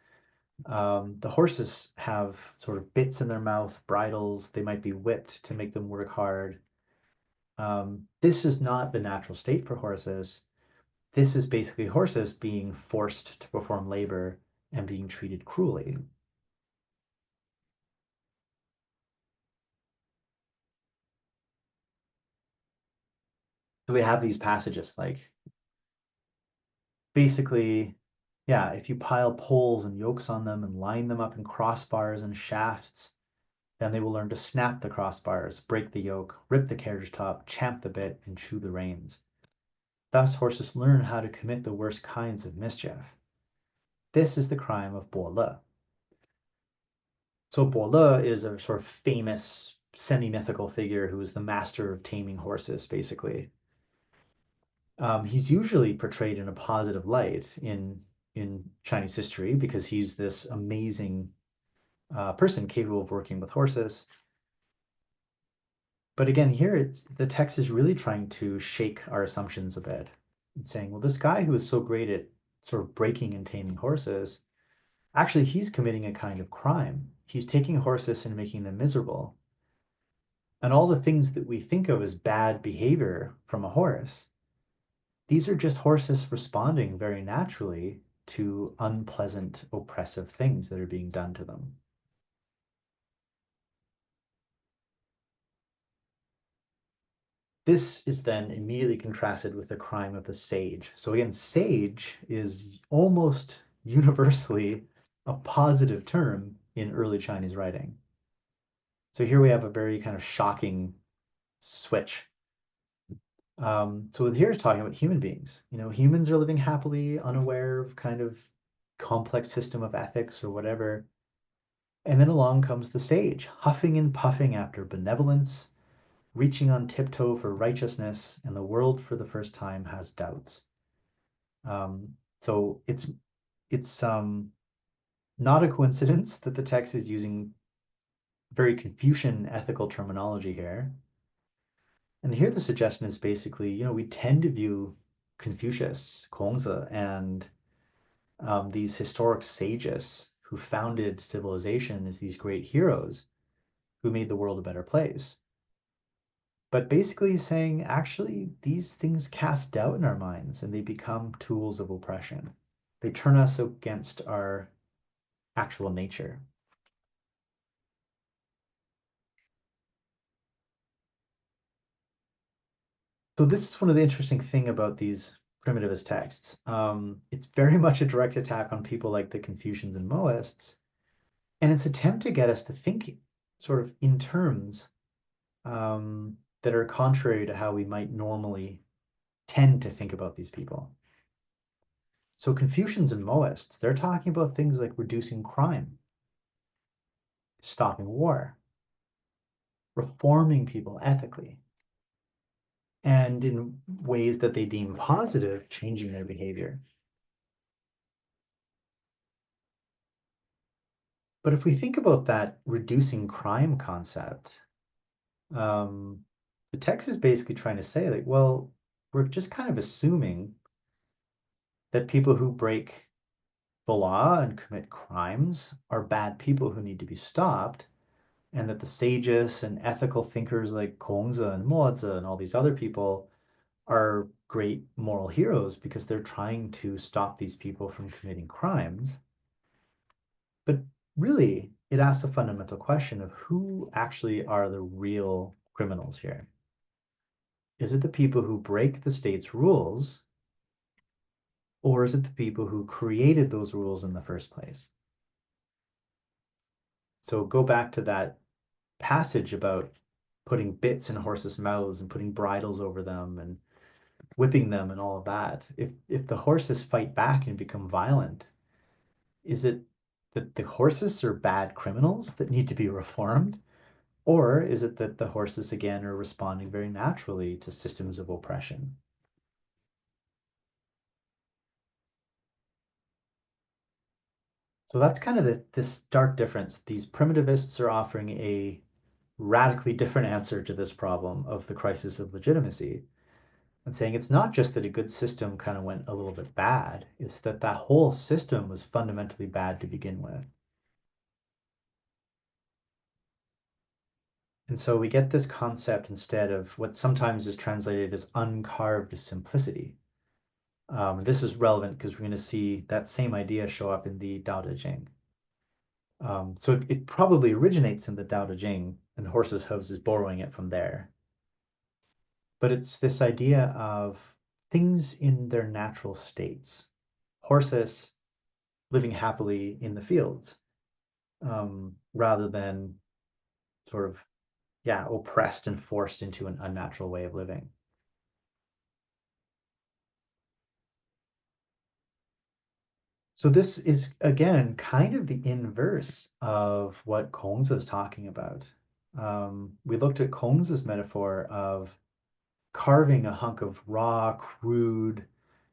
the horses have sort of bits in their mouth, bridles. They might be whipped to make them work hard. This is not the natural state for horses. This is basically horses being forced to perform labor and being treated cruelly. So we have these passages like, basically, yeah, if you pile poles and yokes on them and line them up in crossbars and shafts, then they will learn to snap the crossbars, break the yoke, rip the carriage top, champ the bit, and chew the reins. Thus horses learn how to commit the worst kinds of mischief. This is the crime of Bo Le. So Bo Le is a sort of famous semi-mythical figure who is the master of taming horses, basically. He's usually portrayed in a positive light in Chinese history because he's this amazing person capable of working with horses. But again, here the text is really trying to shake our assumptions a bit and saying, well, this guy who is so great at sort of breaking and taming horses, actually, he's committing a kind of crime. He's taking horses and making them miserable. And all the things that we think of as bad behavior from a horse, these are just horses responding very naturally to unpleasant, oppressive things that are being done to them. This is then immediately contrasted with the crime of the sage. So again, sage is almost universally a positive term in early Chinese writing. So here we have a very kind of shocking switch. So here it's talking about human beings. Humans are living happily, unaware of kind of complex system of ethics or whatever. And then along comes the sage, huffing and puffing after benevolence, reaching on tiptoe for righteousness, and the world for the first time has doubts. So it's not a coincidence that the text is using very Confucian ethical terminology here. And here the suggestion is basically, we tend to view Confucius, Kongzi, and these historic sages who founded civilization as these great heroes who made the world a better place. But basically saying, actually, these things cast doubt in our minds and they become tools of oppression. They turn us against our actual nature. So this is one of the interesting thing about these primitivist texts. It's very much a direct attack on people like the Confucians and Mohists, and it's an attempt to get us to think sort of in terms that are contrary to how we might normally tend to think about these people. So Confucians and Mohists, they're talking about things like reducing crime, stopping war, reforming people ethically, and in ways that they deem positive, changing their behavior. But if we think about that reducing crime concept, the text is basically trying to say, like, well, we're just kind of assuming that people who break the law and commit crimes are bad people who need to be stopped, and that the sages and ethical thinkers like Kongzi and Mozi and all these other people are great moral heroes because they're trying to stop these people from committing crimes. But really, it asks a fundamental question of who actually are the real criminals here. Is it the people who break the state's rules, or is it the people who created those rules in the first place? So go back to that passage about putting bits in horses' mouths and putting bridles over them and whipping them and all of that. If the horses fight back and become violent, is it that the horses are bad criminals that need to be reformed? Or is it that the horses, again, are responding very naturally to systems of oppression? So that's kind of this stark difference. These primitivists are offering a radically different answer to this problem of the crisis of legitimacy, and saying it's not just that a good system kind of went a little bit bad, it's that that whole system was fundamentally bad to begin with. And so we get this concept instead of what sometimes is translated as uncarved simplicity. This is relevant because we're going to see that same idea show up in the Tao Te Ching. So it probably originates in the Tao Te Ching, and Horse's Hooves is borrowing it from there. But it's this idea of things in their natural states. Horses living happily in the fields, rather than sort of, yeah, oppressed and forced into an unnatural way of living. So this is, again, kind of the inverse of what Kongzi is talking about. We looked at Kongzi's metaphor of carving a hunk of raw, crude,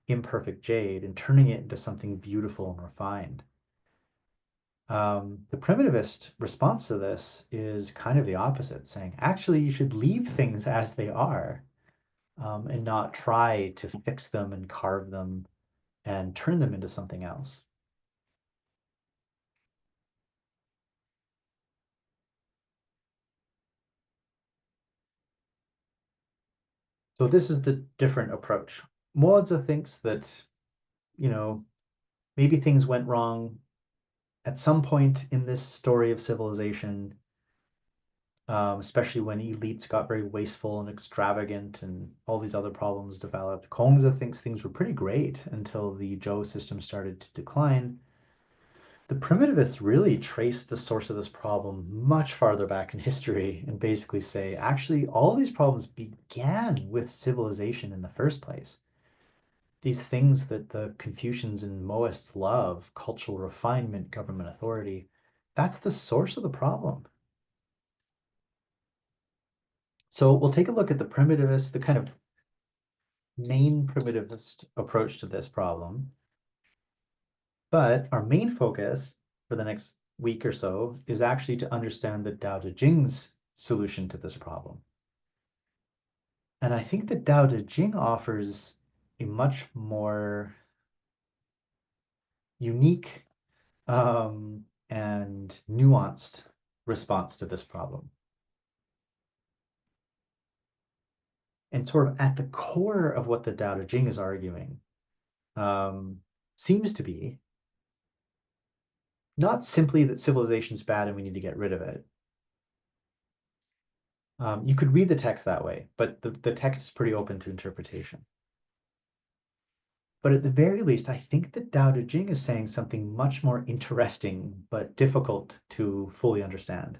imperfect jade and turning it into something beautiful and refined. The primitivist response to this is kind of the opposite, saying, actually, you should leave things as they are, and not try to fix them and carve them and turn them into something else. So this is the different approach. Mozi thinks that, maybe things went wrong at some point in this story of civilization, especially when elites got very wasteful and extravagant and all these other problems developed. Kongzi thinks things were pretty great until the Zhou system started to decline. The primitivists really trace the source of this problem much farther back in history and basically say, actually, all these problems began with civilization in the first place. These things that the Confucians and Mohists love, cultural refinement, government authority, that's the source of the problem. So we'll take a look at the primitivist, the kind of main primitivist approach to this problem. But our main focus for the next week or so is actually to understand the Tao Te Ching's solution to this problem. And I think the Tao Te Ching offers a much more unique and nuanced response to this problem. And sort of at the core of what the Tao Te Ching is arguing seems to be not simply that civilization is bad and we need to get rid of it. You could read the text that way, but the text is pretty open to interpretation. But at the very least, I think that Tao Te Ching is saying something much more interesting, but difficult to fully understand.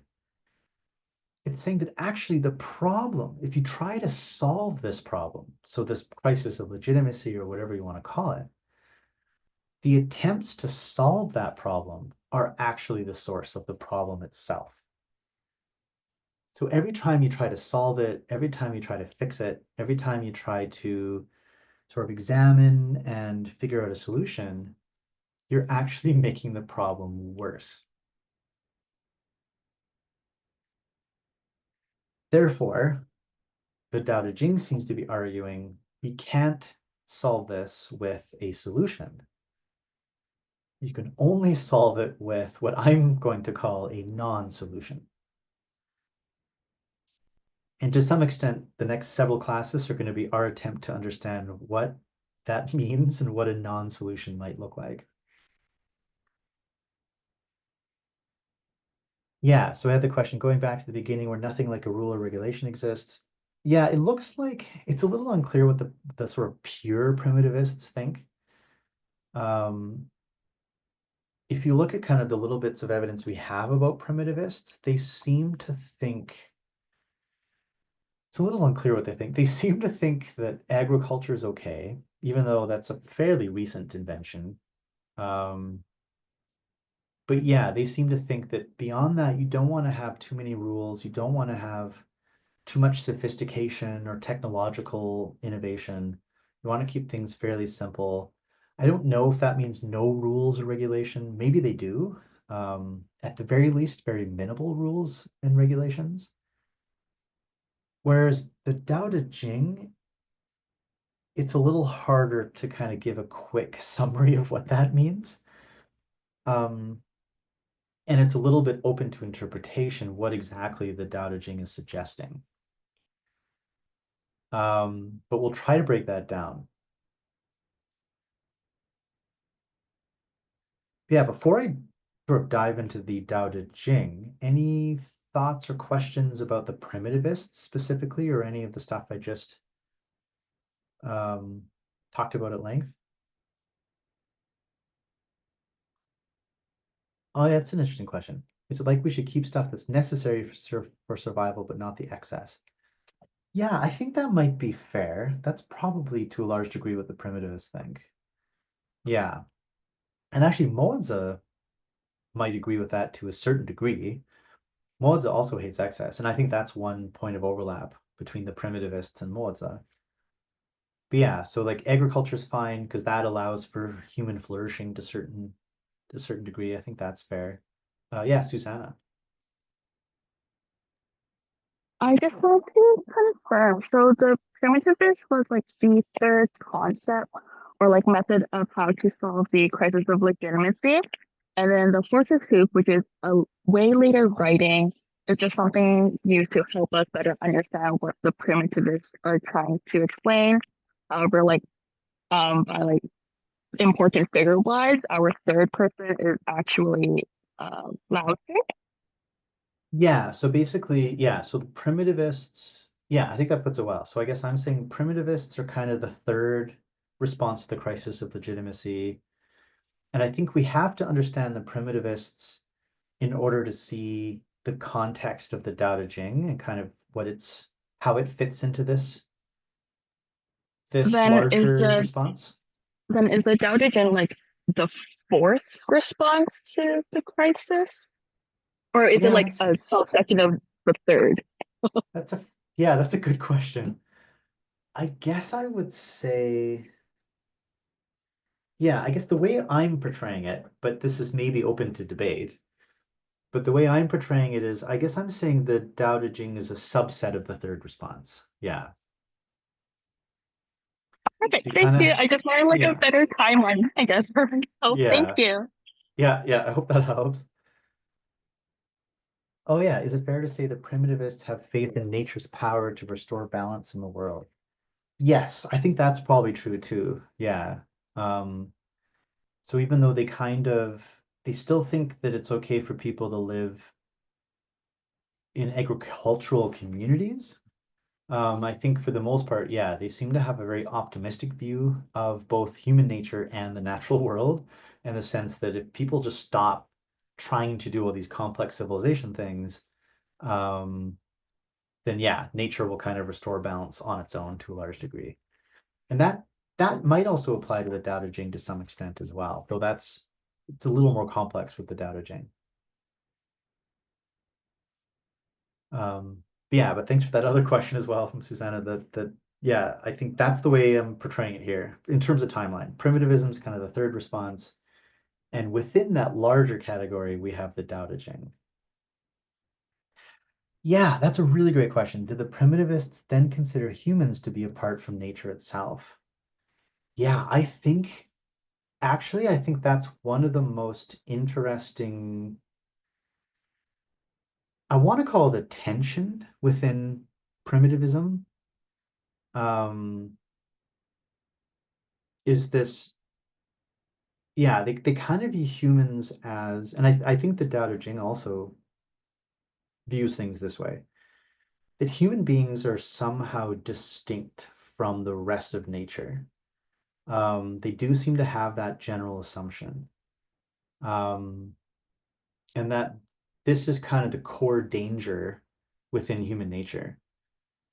It's saying that actually the problem, if you try to solve this problem, so this crisis of legitimacy or whatever you want to call it, the attempts to solve that problem are actually the source of the problem itself. So every time you try to solve it, every time you try to fix it, every time you try to sort of examine and figure out a solution, you're actually making the problem worse. Therefore, the Tao Te Ching seems to be arguing we can't solve this with a solution. You can only solve it with what I'm going to call a non-solution. And to some extent, the next several classes are going to be our attempt to understand what that means and what a non-solution might look like. Yeah, so I had the question going back to the beginning where nothing like a rule or regulation exists. Yeah, it looks like it's a little unclear what the sort of pure primitivists think. If you look at kind of the little bits of evidence we have about primitivists, they seem to think, it's a little unclear what they think. They seem to think that agriculture is okay, even though that's a fairly recent invention. But yeah, they seem to think that beyond that, you don't want to have too many rules. You don't want to have too much sophistication or technological innovation. You want to keep things fairly simple. I don't know if that means no rules or regulation. Maybe they do. At the very least, very minimal rules and regulations. Whereas the Tao Te Ching, it's a little harder to kind of give a quick summary of what that means. And it's a little bit open to interpretation what exactly the Tao Te Ching is suggesting. But we'll try to break that down. Yeah, before I sort of dive into the Tao Te Ching, any thoughts or questions about the primitivists specifically, or any of the stuff I just talked about at length? Oh, yeah, it's an interesting question. Is it like we should keep stuff that's necessary for survival, but not the excess? Yeah, I think that might be fair. That's probably to a large degree what the primitivists think. Yeah. And actually, Moza might agree with that to a certain degree. Moza also hates excess, and I think that's one point of overlap between the primitivists and Moza. But yeah, so like agriculture is fine because that allows for human flourishing to a certain degree. I think that's fair. Yeah, Susanna. I just want to confirm. So the primitivist was like the third concept or like method of how to solve the crisis of legitimacy. And then the Horse's Hoop, which is a way later writing, is just something used to help us better understand what the primitivists are trying to explain. However, like by like important figure wise, our third person is actually Lao Tzu. Yeah, so basically, yeah, so the primitivists, yeah, I think that puts it well. So I guess I'm saying primitivists are kind of the third response to the crisis of legitimacy. And I think we have to understand the primitivists in order to see the context of the Tao Te Ching and kind of how it fits into this Then is larger the response. then is the Tao Te Ching like the fourth response to the crisis? Or is it Yeah, like a subsection of the third? that's a yeah, that's a good question. I guess I would say, yeah, I guess the way I'm portraying it, but this is maybe open to debate, but the way I'm portraying it is, I guess I'm saying the Tao Te Ching is a subset of the third response. Yeah. Perfect. You Thank kind you. of, I just wanted like a yeah, better timeline, I guess, for myself. Thank yeah, you. yeah. I hope that helps. Oh, yeah. Is it fair to say that primitivists have faith in nature's power to restore balance in the world? Yes, I think that's probably true too. Yeah. Um, so even though they still think that it's okay for people to live in agricultural communities. I think for the most part, yeah, they seem to have a very optimistic view of both human nature and the natural world, in the sense that if people just stop trying to do all these complex civilization things, um, then yeah, nature will kind of restore balance on its own to a large degree. And that might also apply to the Tao Te Ching to some extent as well, though it's a little more complex with the Tao Te Ching. Yeah, but thanks for that other question as well from Susanna. That yeah, I think that's the way I'm portraying it here in terms of timeline. Primitivism is kind of the third response, and within that larger category, we have the Tao Te Ching. Yeah, that's a really great question. Did the primitivists then consider humans to be apart from nature itself? Yeah, I think that's one of the most interesting, I want to call it a tension within primitivism. Um, is this Yeah, they kind of view humans as, and I think the Tao Te Ching also views things this way, that human beings are somehow distinct from the rest of nature. They do seem to have that general assumption. Um, and that this is kind of the core danger within human nature,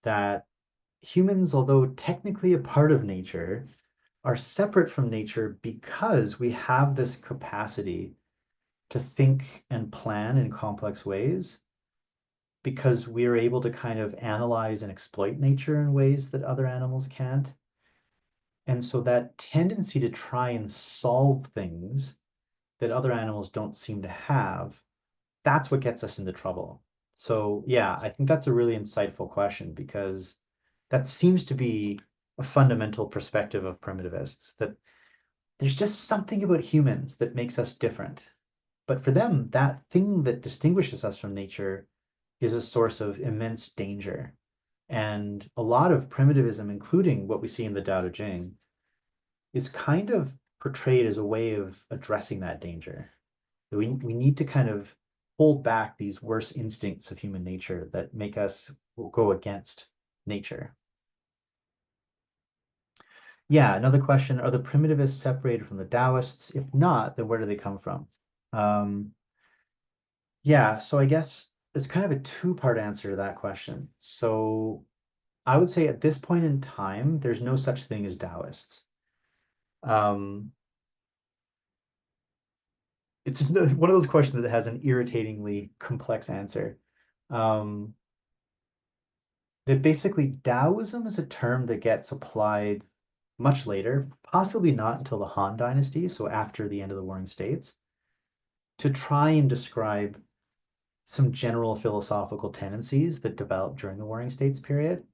that humans, although technically a part of nature, are separate from nature because we have this capacity to think and plan in complex ways, because we're able to kind of analyze and exploit nature in ways that other animals can't. And so that tendency to try and solve things that other animals don't seem to have, that's what gets us into trouble. So yeah, I think that's a really insightful question because that seems to be a fundamental perspective of primitivists, that there's just something about humans that makes us different. But for them, that thing that distinguishes us from nature is a source of immense danger. And a lot of primitivism, including what we see in the Tao Te Ching, is kind of portrayed as a way of addressing that danger. We need to kind of hold back these worse instincts of human nature that make us go against nature. Yeah, another question, are the primitivists separated from the Taoists? If not, then where do they come from? Um, yeah, so I guess it's kind of a two-part answer to that question. So I would say at this point in time, there's no such thing as Taoists. It's one of those questions that has an irritatingly complex answer. Um, that basically Taoism is a term that gets applied much later, possibly not until the Han Dynasty, so after the end of the Warring States, to try and describe some general philosophical tendencies that developed during the Warring States period.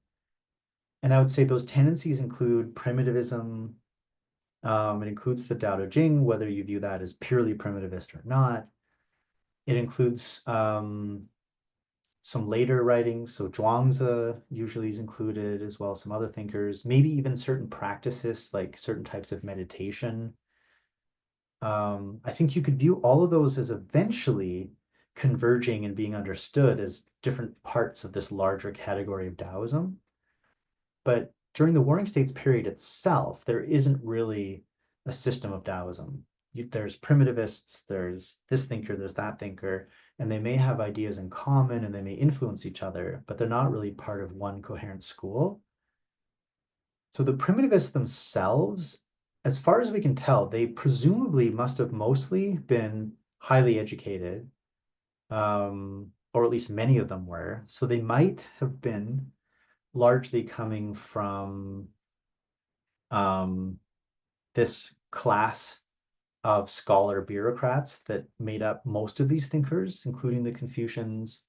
And I would say those tendencies include primitivism. It includes the Tao Te Ching, whether you view that as purely primitivist or not. It includes some later writings, so Zhuangzi usually is included, as well as some other thinkers, maybe even certain practices like certain types of meditation. I think you could view all of those as eventually converging and being understood as different parts of this larger category of Taoism. But during the Warring States period itself, there isn't really a system of Taoism. There's primitivists, there's this thinker, there's that thinker, and they may have ideas in common and they may influence each other, but they're not really part of one coherent school. So the primitivists themselves, as far as we can tell, they presumably must have mostly been highly educated, or at least many of them were. So they might have been largely coming from this class of scholar bureaucrats that made up most of these thinkers, including the Confucians.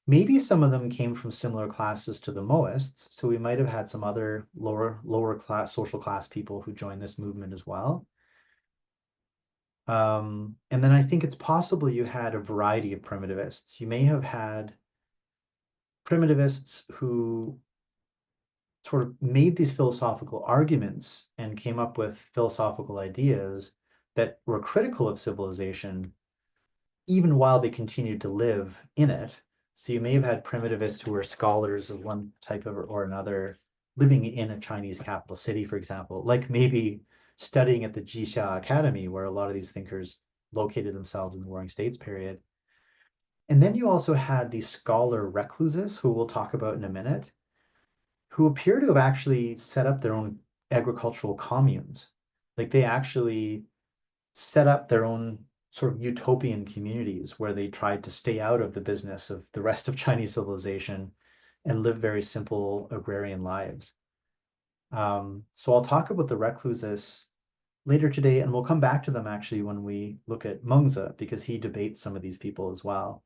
Maybe some of them came from similar classes to the Mohists, so we might have had some other lower class, social class people who joined this movement as well. And then I think it's possible you had a variety of primitivists. You may have had primitivists who sort of made these philosophical arguments and came up with philosophical ideas that were critical of civilization, even while they continued to live in it. So you may have had primitivists who were scholars of one type of or another, living in a Chinese capital city, for example, like maybe studying at the Jixia Academy, where a lot of these thinkers located themselves in the Warring States period. And then you also had these scholar recluses, who we'll talk about in a minute, who appear to have actually set up their own agricultural communes. Like they actually set up their own sort of utopian communities where they tried to stay out of the business of the rest of Chinese civilization and live very simple agrarian lives. So I'll talk about the recluses later today, and we'll come back to them actually when we look at Mengzi, because he debates some of these people as well.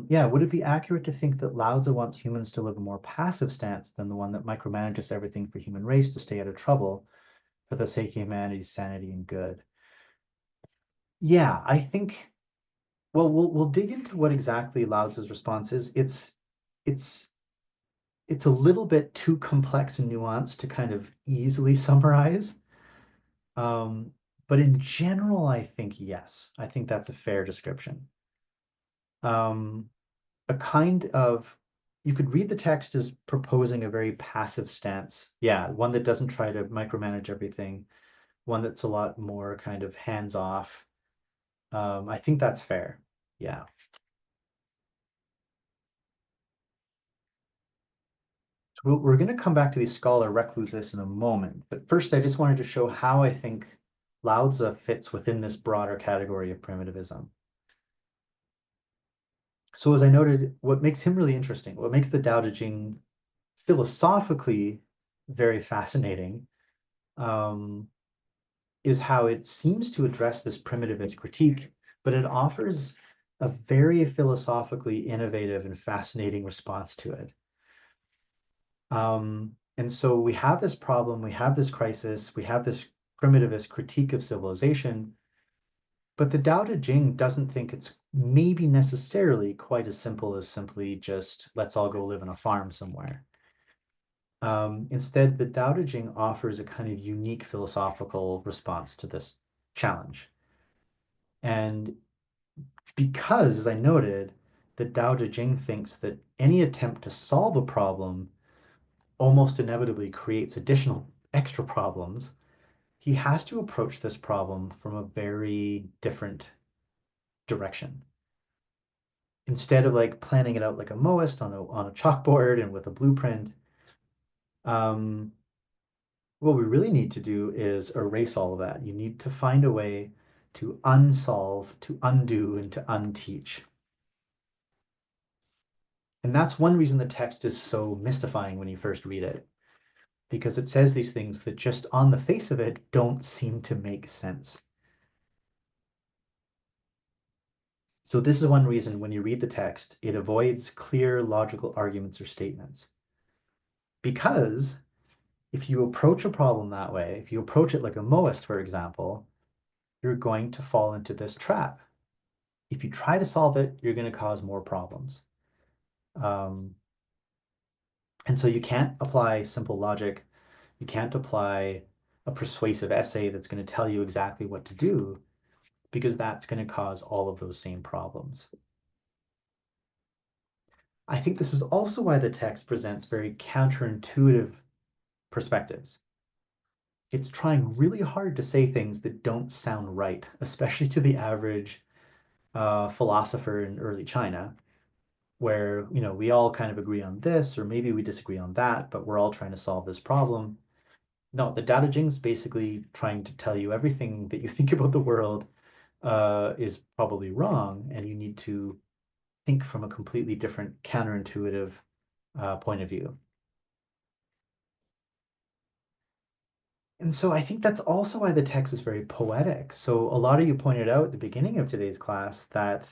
Yeah, would it be accurate to think that Lao Tzu wants humans to live a more passive stance than the one that micromanages everything for human race to stay out of trouble for the sake of humanity's sanity and good? Yeah, I think, well, we'll dig into what exactly Lao Tzu's response is. It's it's a little bit too complex and nuanced to kind of easily summarize. Um, but in general, I think yes, I think that's a fair description. Um, a kind of, you could read the text as proposing a very passive stance. Yeah, one that doesn't try to micromanage everything, one that's a lot more kind of hands off. I think that's fair. Yeah. So we're going to come back to the scholar reclusus in a moment, but first I just wanted to show how I think Lao Tzu fits within this broader category of primitivism. So as I noted, what makes him really interesting, what makes the Tao Te Ching philosophically very fascinating, is how it seems to address this primitivist critique but it offers a very philosophically innovative and fascinating response to it. And so we have this problem, we have this crisis, we have this primitivist critique of civilization, but the Tao Te Ching doesn't think it's maybe necessarily quite as simple as simply just let's all go live on a farm somewhere. Instead, the Tao Te Ching offers a kind of unique philosophical response to this challenge. And because, as I noted, the Tao Te Ching thinks that any attempt to solve a problem almost inevitably creates additional extra problems, he has to approach this problem from a very different direction. Instead of like planning it out like a Moist on a chalkboard and with a blueprint, what we really need to do is erase all of that. You need to find a way to unsolve, to undo, and to unteach. And that's one reason the text is so mystifying when you first read it, because it says these things that just on the face of it don't seem to make sense. So this is one reason when you read the text, it avoids clear logical arguments or statements. Because if you approach a problem that way, if you approach it like a Moist, for example, you're going to fall into this trap. If you try to solve it, you're going to cause more problems. And so you can't apply simple logic. You can't apply a persuasive essay that's going to tell you exactly what to do, because that's going to cause all of those same problems. I think this is also why the text presents very counterintuitive perspectives. It's trying really hard to say things that don't sound right, especially to the average philosopher in early China, where we all kind of agree on this, or maybe we disagree on that, but we're all trying to solve this problem. No, the Tao Te Ching is basically trying to tell you everything that you think about the world is probably wrong, and you need to think from a completely different counterintuitive point of view. And so I think that's also why the text is very poetic. So a lot of you pointed out at the beginning of today's class that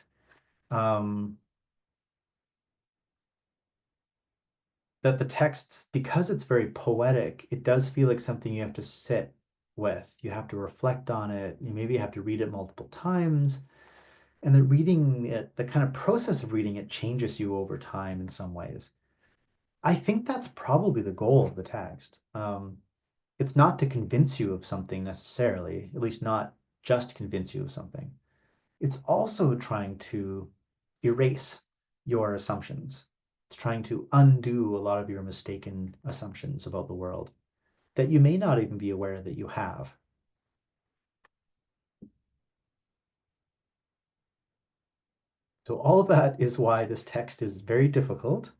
that the text, because it's very poetic, it does feel like something you have to sit with. You have to reflect on it. You maybe have to read it multiple times. And the reading it, the kind of process of reading it changes you over time in some ways. I think that's probably the goal of the text. It's not to convince you of something necessarily, at least not just convince you of something. It's also trying to erase your assumptions. It's trying to undo a lot of your mistaken assumptions about the world that you may not even be aware that you have. So all of that is why this text is very difficult.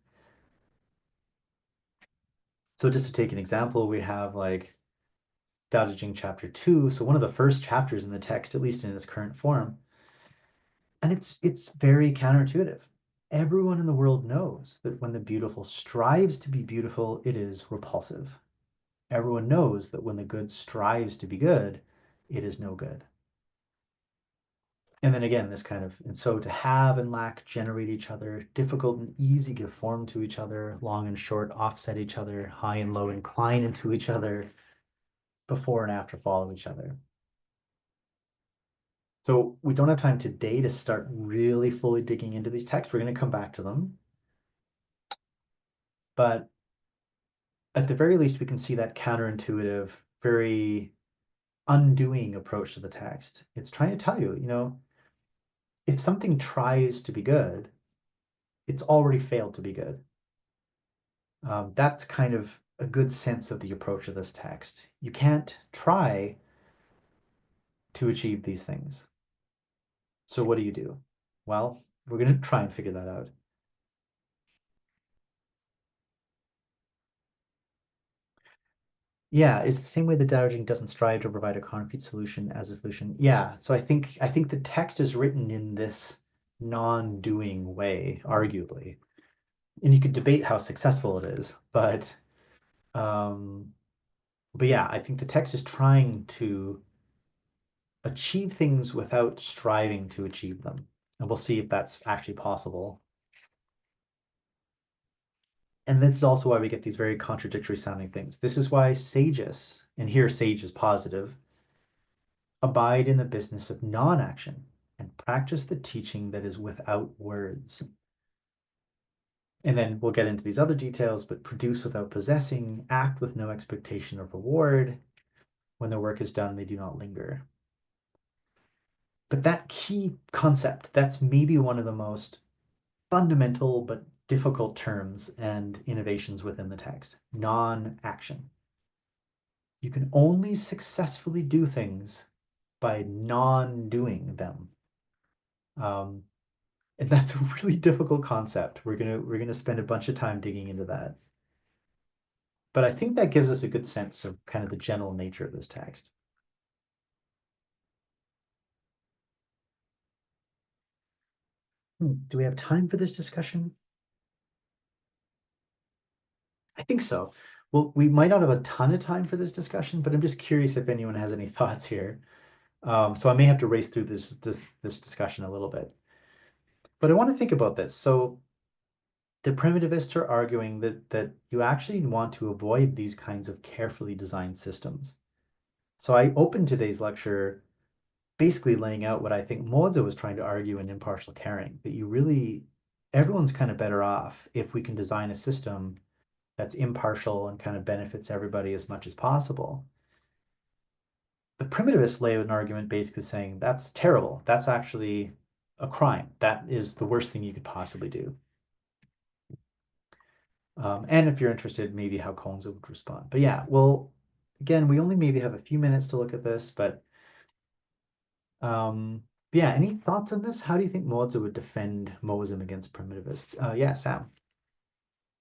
So just to take an example, we have like Tao Te Ching chapter 2, so one of the first chapters in the text, at least in its current form, and it's very counterintuitive. Everyone in the world knows that when the beautiful strives to be beautiful, it is repulsive. Everyone knows that when the good strives to be good, it is no good. And then again, this kind of, and so to have and lack generate each other, difficult and easy give form to each other, long and short offset each other, high and low incline into each other, before and after follow each other. So we don't have time today to start really fully digging into these texts. We're going to come back to them. But at the very least, we can see that counterintuitive, very undoing approach to the text. It's trying to tell you, if something tries to be good, it's already failed to be good. That's kind of a good sense of the approach of this text. You can't try to achieve these things. So what do? Well, we're going to try and figure that out. Yeah, it's the same way the Tao Te Ching doesn't strive to provide a concrete solution as a solution. Yeah, so I think the text is written in this non-doing way, arguably. And you could debate how successful it is, but yeah, I think the text is trying to achieve things without striving to achieve them. And we'll see if that's actually possible. And this is also why we get these very contradictory sounding things. This is why sages, and here sage is positive, abide in the business of non-action and practice the teaching that is without words. And then we'll get into these other details, but produce without possessing, act with no expectation of reward. When their work is done, they do not linger. But that key concept, that's maybe one of the most fundamental but difficult terms and innovations within the text, non-action. You can only successfully do things by non-doing them. And that's a really difficult concept. We're gonna spend a bunch of time digging into that. But I think that gives us a good sense of kind of the general nature of this text. Do we have time for this discussion? I think so. Well, we might not have a ton of time for this discussion, but I'm just curious if anyone has any thoughts here. So I may have to race through this discussion a little bit. But I want to think about this. So the primitivists are arguing that you actually want to avoid these kinds of carefully designed systems. So I opened today's lecture basically laying out what I think Mozi was trying to argue in Impartial Caring, that everyone's kind of better off if we can design a system that's impartial and kind of benefits everybody as much as possible. The primitivists lay out an argument basically saying that's terrible. That's actually a crime. That is the worst thing you could possibly do. And if you're interested, maybe how Colmes would respond. But yeah, well, again, we only maybe have a few minutes to look at this, but yeah, any thoughts on this? How do you think Mozi would defend Moism against primitivists? Yeah, Sam.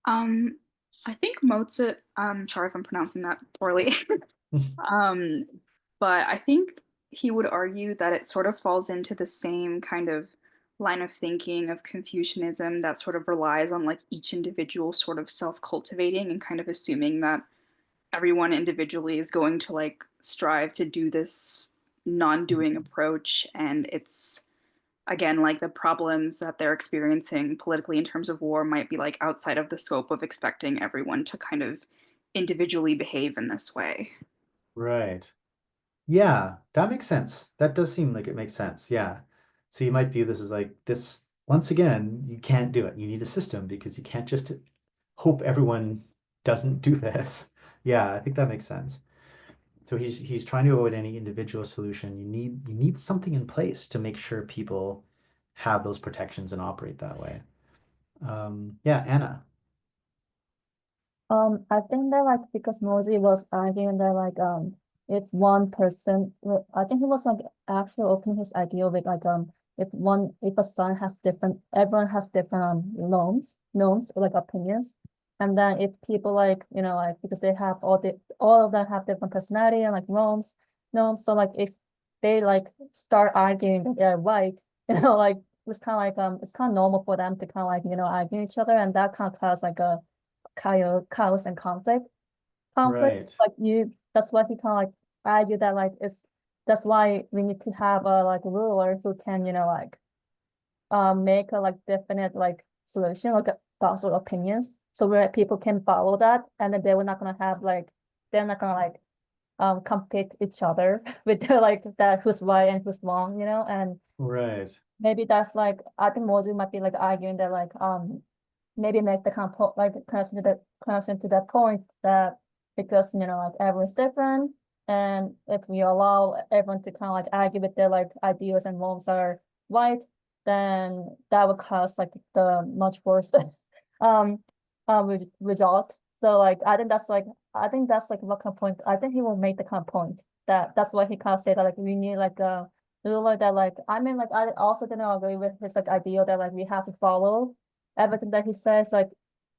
I think Mozart, sorry if I'm pronouncing that poorly. Um, but I think he would argue that it sort of falls into the same kind of line of thinking of Confucianism that sort of relies on like each individual sort of self-cultivating and kind of assuming that everyone individually is going to like strive to do this non-doing approach, and it's again like the problems that they're experiencing politically in terms of war might be like outside of the scope of expecting everyone to kind of individually behave in this way. Right. Yeah, that makes sense. That does seem like it makes sense. Yeah. So you might view this as like this, once again, you can't do it. You need a system because you can't just hope everyone doesn't do this. Yeah, I think that makes sense. So he's trying to avoid any individual solution. You need something in place to make sure people have those protections and operate that way. Yeah, Anna. I think that like because Mozi was arguing that like if one person, I think he was like actually opening his idea with like if a son has different, everyone has different norms or like opinions, and then if people like like because they have all of them have different personality and like norms, so like if they like start arguing that they're right, like it's kind of like it's kind of normal for them to kind of like argue each other, and that kind of cause like a chaos and conflict Right. like that's why he kind of like argue that like it's that's why we need to have a like ruler who can like make a like definite like solution like thoughts or opinions so where people can follow that, and then they're not gonna have like they're not gonna like compete each other with their like that who's right and who's wrong, and Right. maybe that's like I think Mozi might be like arguing that like maybe make the compo like connection to that point that because like everyone's different, and if we allow everyone to kind of like argue with their like ideas and norms are right, then that would cause like the much worse um result. So like I think that's like what kind of point I think he will make the kind of point that that's why he kind of say that like we need like a ruler that like I mean like I also didn't agree with his like idea that like we have to follow everything that he says, like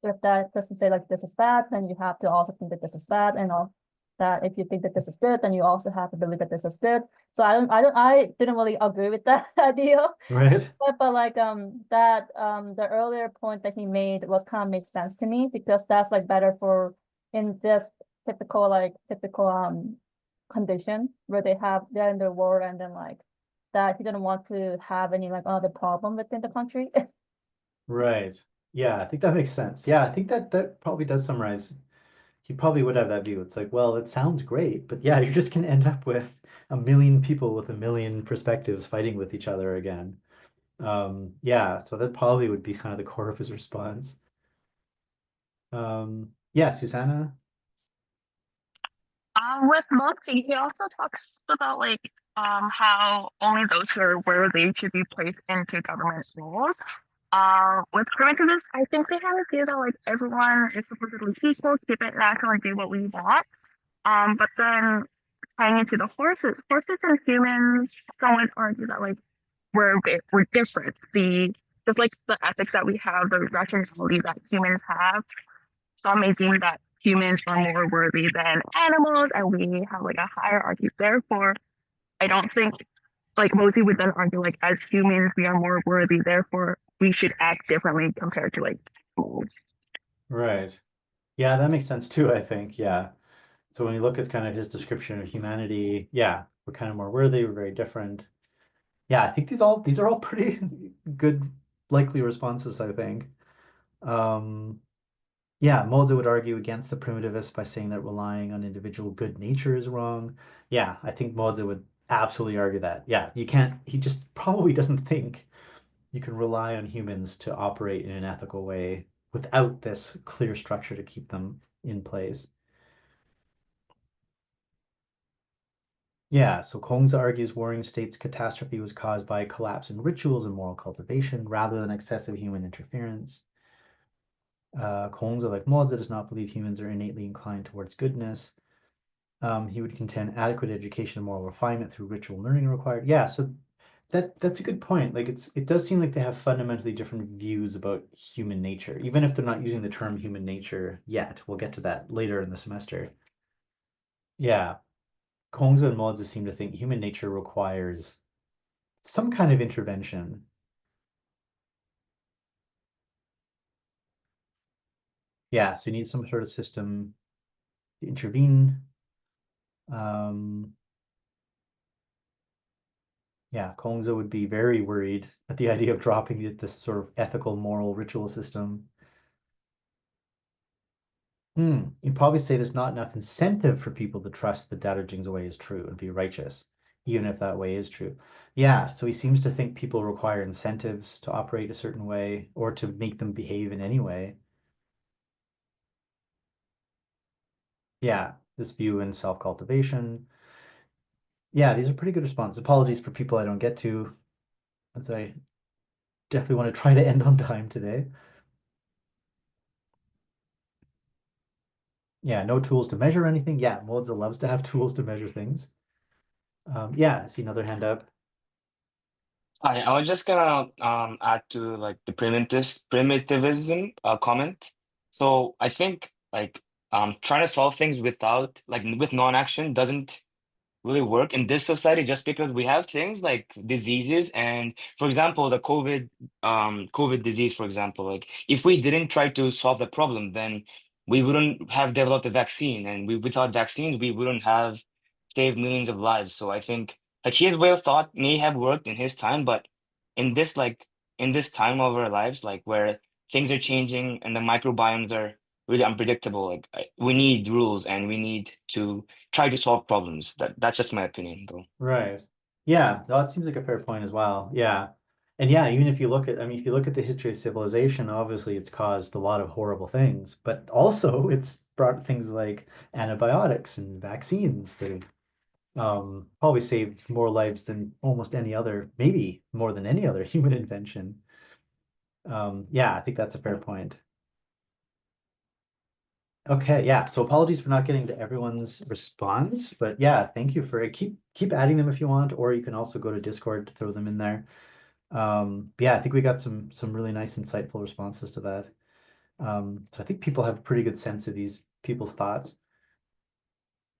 if that person say like this is bad, then you have to also think that this is bad, and all that if you think that this is good, then you also have to believe that this is good. So I didn't really agree with that idea. Right. But like that the earlier point that he made was kind of makes sense to me because that's like better for in this typical condition where they're in the war, and then like that he didn't want to have any like other problem within the country. Right. Yeah, I think that makes sense. Yeah, I think that probably does summarize. He probably would have that view. It's like, well, it sounds great, but yeah, you're just gonna end up with a million people with a million perspectives fighting with each other again. Yeah, so that probably would be kind of the core of his response. Yeah, Susanna. With Moxie, he also talks about like how only those who are worthy should be placed into government roles. With primitivists, I think they have a view that like everyone is supposedly equal, keep it natural, and do what we want. But then tying into the horses and humans, some would argue that like we're different. Just like the ethics that we have, the rationality that humans have, some may deem that humans are more worthy than animals, and we have like a hierarchy. Therefore, I don't think like Mosey would then argue like as humans we are more worthy, therefore we should act differently compared to like animals. Right. Yeah, that makes sense too, I think. Yeah. So when you look at kind of his description of humanity, yeah, we're kind of more worthy, we're very different. Yeah, I think these are all pretty good likely responses, I think. Um, yeah, Molde would argue against the primitivists by saying that relying on individual good nature is wrong. Yeah, I think Molde would absolutely argue that. Yeah, you can't, he just probably doesn't think you can rely on humans to operate in an ethical way without this clear structure to keep them in place. Yeah, so Kongza argues warring states catastrophe was caused by a collapse in rituals and moral cultivation rather than excessive human interference. Kongza, like Mozi, does not believe humans are innately inclined towards goodness. He would contend adequate education and moral refinement through ritual learning required. Yeah, so that's a good point. Like it does seem like they have fundamentally different views about human nature, even if they're not using the term human nature yet. We'll get to that later in the semester. Yeah, Kongza and Mozi seem to think human nature requires some kind of intervention. Yeah, so you need some sort of system to intervene. Um, yeah, Kongza would be very worried at the idea of dropping this sort of ethical, moral, ritual system. You'd probably say there's not enough incentive for people to trust that Dao Jing's way is true and be righteous, even if that way is true. Yeah, so he seems to think people require incentives to operate a certain way or to make them behave in any way. Yeah, this view in self-cultivation. Yeah, these are pretty good responses. Apologies for people I don't get to, as I definitely want to try to end on time today. Yeah, no tools to measure anything. Yeah, Moza loves to have tools to measure things. Yeah, I see another hand up. Hi, I was just gonna add to like the primitivism comment. So I think like trying to solve things without like with non-action doesn't really work in this society just because we have things like diseases and for example the COVID disease for example like if we didn't try to solve the problem then we wouldn't have developed a vaccine and without vaccines we wouldn't have saved millions of lives. So I think like his way of thought may have worked in his time, but in this like in this time of our lives like where things are changing and the microbiomes are really unpredictable like we need rules and we need to try to solve problems. That's just my opinion, though. Right. Yeah, that seems like a fair point as well. Yeah. And yeah, even if you look at, I mean, if you look at the history of civilization, obviously it's caused a lot of horrible things, but also it's brought things like antibiotics and vaccines that have probably saved more lives than almost any other, maybe more than any other human invention. Yeah, I think that's a fair point. Okay, yeah. So apologies for not getting to everyone's response, but yeah, thank you for keep adding them if you want, or you can also go to Discord to throw them in there. Yeah, I think we got some really nice, insightful responses to that. So I think people have a pretty good sense of these people's thoughts.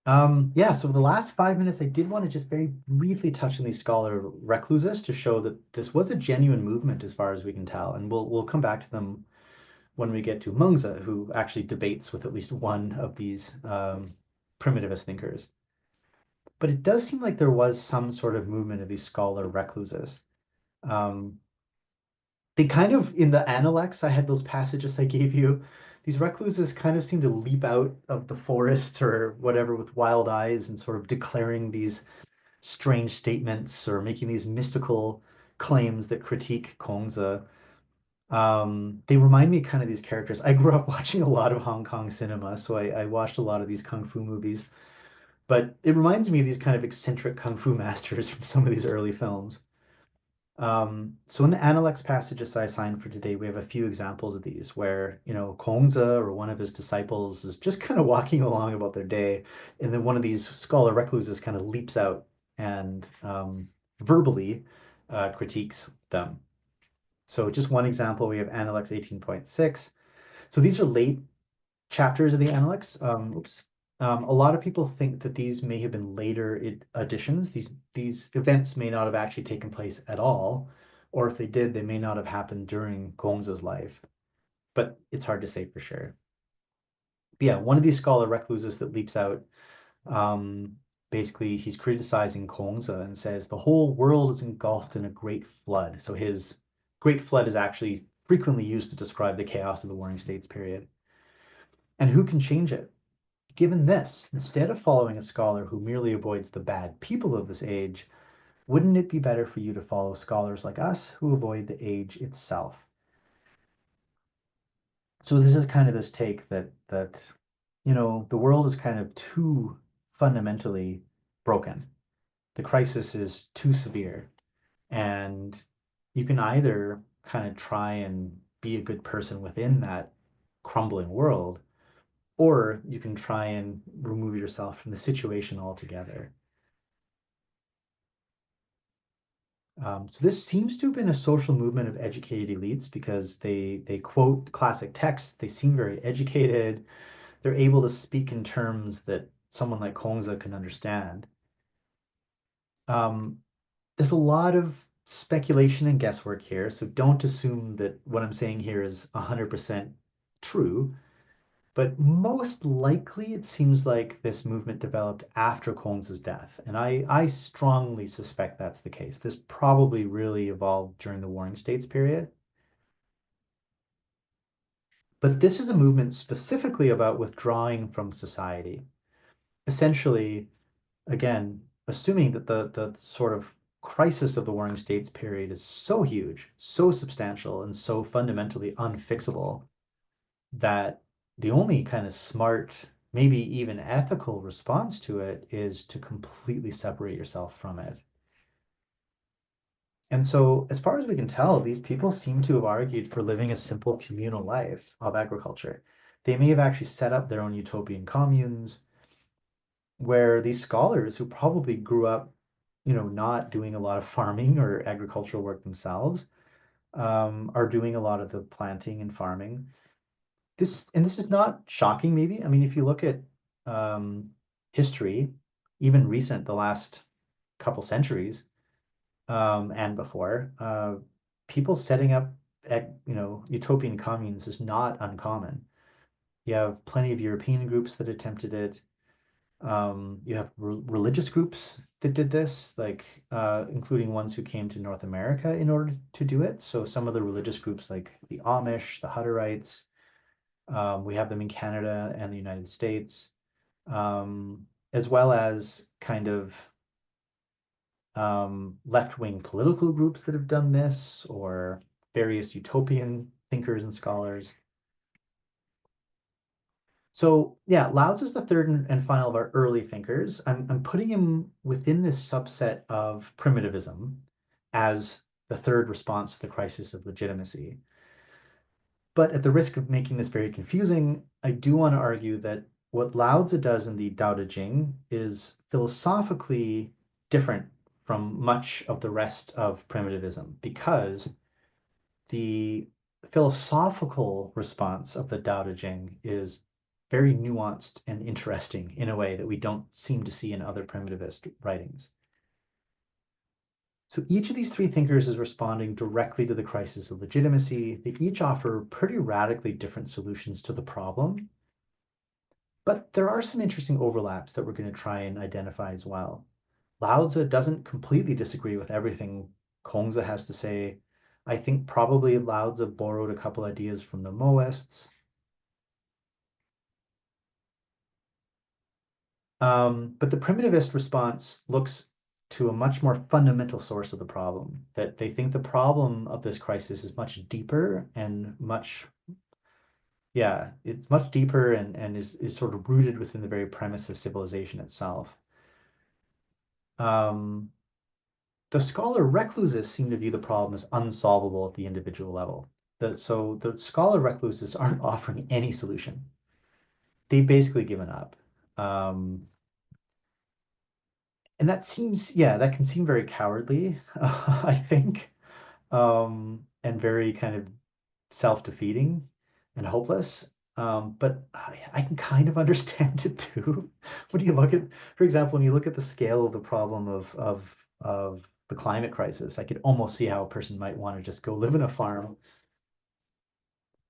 Yeah, so the last 5 minutes, I did want to just very briefly touch on these scholar recluses to show that this was a genuine movement as far as we can tell, and we'll come back to them when we get to Mengzi, who actually debates with at least one of these primitivist thinkers. but it does seem like there was some sort of movement of these scholar recluses. They kind of, in the Analects, I had those passages I gave you. These recluses kind of seem to leap out of the forest or whatever with wild eyes and sort of declaring these strange statements or making these mystical claims that critique Kongzi. They remind me kind of these characters. I grew up watching a lot of Hong Kong cinema, so I watched a lot of these kung fu movies. But it reminds me of these kind of eccentric kung fu masters from some of these early films. So in the Analects passages I assigned for today, we have a few examples of these where, Kongzi or one of his disciples is just kind of walking along about their day, and then one of these scholar recluses kind of leaps out and verbally critiques them. So just one example, we have Analects 18.6. So these are late chapters of the Analects. A lot of people think that these may have been later additions. These events may not have actually taken place at all, or if they did, they may not have happened during Kongzi's life. But it's hard to say for sure. But yeah, one of these scholar recluses that leaps out, basically he's criticizing Kongzi and says the whole world is engulfed in a great flood. So his great flood is actually frequently used to describe the chaos of the Warring States period. And who can change it? Given this, instead of following a scholar who merely avoids the bad people of this age, wouldn't it be better for you to follow scholars like us who avoid the age itself? So this is kind of this take that the world is kind of too fundamentally broken. The crisis is too severe, and you can either kind of try and be a good person within that crumbling world, or you can try and remove yourself from the situation altogether. So this seems to have been a social movement of educated elites because they quote classic texts. They seem very educated. They're able to speak in terms that someone like Kongzi can understand. There's a lot of speculation and guesswork here, so don't assume that what I'm saying here is 100% true. But most likely, it seems like this movement developed after Kongzi's death. And I strongly suspect that's the case. This probably really evolved during the Warring States period. But this is a movement specifically about withdrawing from society. Essentially, again, assuming that the sort of crisis of the Warring States period is so huge, so substantial, and so fundamentally unfixable that the only kind of smart, maybe even ethical response to it is to completely separate yourself from it. And so, as far as we can tell, these people seem to have argued for living a simple communal life of agriculture. They may have actually set up their own utopian communes where these scholars who probably grew up, not doing a lot of farming or agricultural work themselves, are doing a lot of the planting and farming. This is not shocking, maybe. I mean, if you look at history, even recent, the last couple centuries, and before, people setting up utopian communes is not uncommon. You have plenty of European groups that attempted it. You have religious groups that did this, like including ones who came to North America in order to do it. So some of the religious groups, like the Amish, the Hutterites, we have them in Canada and the United States, as well as kind of left-wing political groups that have done this, or various utopian thinkers and scholars. So yeah, Laozi is the third and final of our early thinkers. I'm putting him within this subset of primitivism as the third response to the crisis of legitimacy. But at the risk of making this very confusing, I do want to argue that what Laozi does in the Tao Te Ching is philosophically different from much of the rest of primitivism, because the philosophical response of the Tao Te Ching is very nuanced and interesting in a way that we don't seem to see in other primitivist writings. So each of these three thinkers is responding directly to the crisis of legitimacy. They each offer pretty radically different solutions to the problem, but there are some interesting overlaps that we're going to try and identify as well. Lao Tzu doesn't completely disagree with everything Kongzi has to say. I think probably Lao Tzu borrowed a couple ideas from the Mohists. But the primitivist response looks to a much more fundamental source of the problem, that they think the problem of this crisis is much deeper and much, yeah, it's much deeper and is sort of rooted within the very premise of civilization itself. The scholar recluses seem to view the problem as unsolvable at the individual level. So the scholar recluses aren't offering any solution. They've basically given up. And that seems, yeah, that can seem very cowardly, I think, and very kind of self-defeating and hopeless. But I can kind of understand it too. When you look at, for example, when you look at the scale of the problem of the climate crisis, I could almost see how a person might want to just go live in a farm.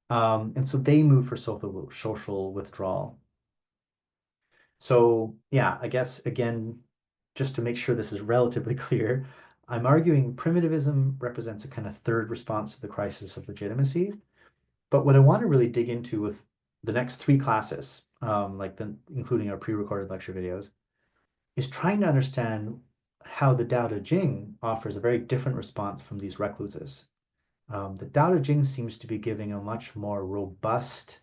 And so they move for social withdrawal. So yeah, I guess again, just to make sure this is relatively clear, I'm arguing primitivism represents a kind of third response to the crisis of legitimacy. But what I want to really dig into with the next three classes, including our pre-recorded lecture videos, is trying to understand how the Tao Te Ching offers a very different response from these recluses. The Tao Te Ching seems to be giving a much more robust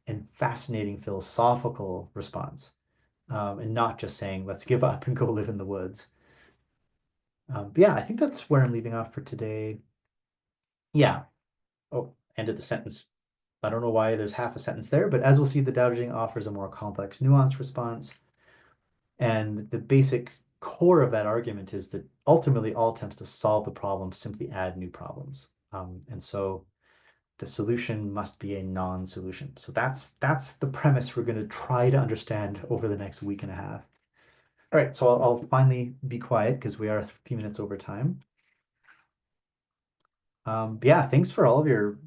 and fascinating philosophical response, and not just saying, let's give up and go live in the woods. But yeah, I think that's where I'm leaving off for today. Yeah. Oh, ended the sentence. I don't know why there's half a sentence there, but as we'll see, the Tao Te Ching offers a more complex, nuanced response. And the basic core of that argument is that ultimately all attempts to solve the problem simply add new problems. And so the solution must be a non-solution. So that's the premise we're going to try to understand over the next week and a half. All right, so I'll finally be quiet because we are a few minutes over time. But yeah, thanks for all of your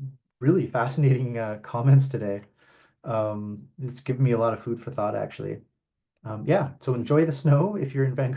really fascinating comments today. It's given me a lot of food for thought, actually. Yeah, so enjoy the snow if you're in Vancouver.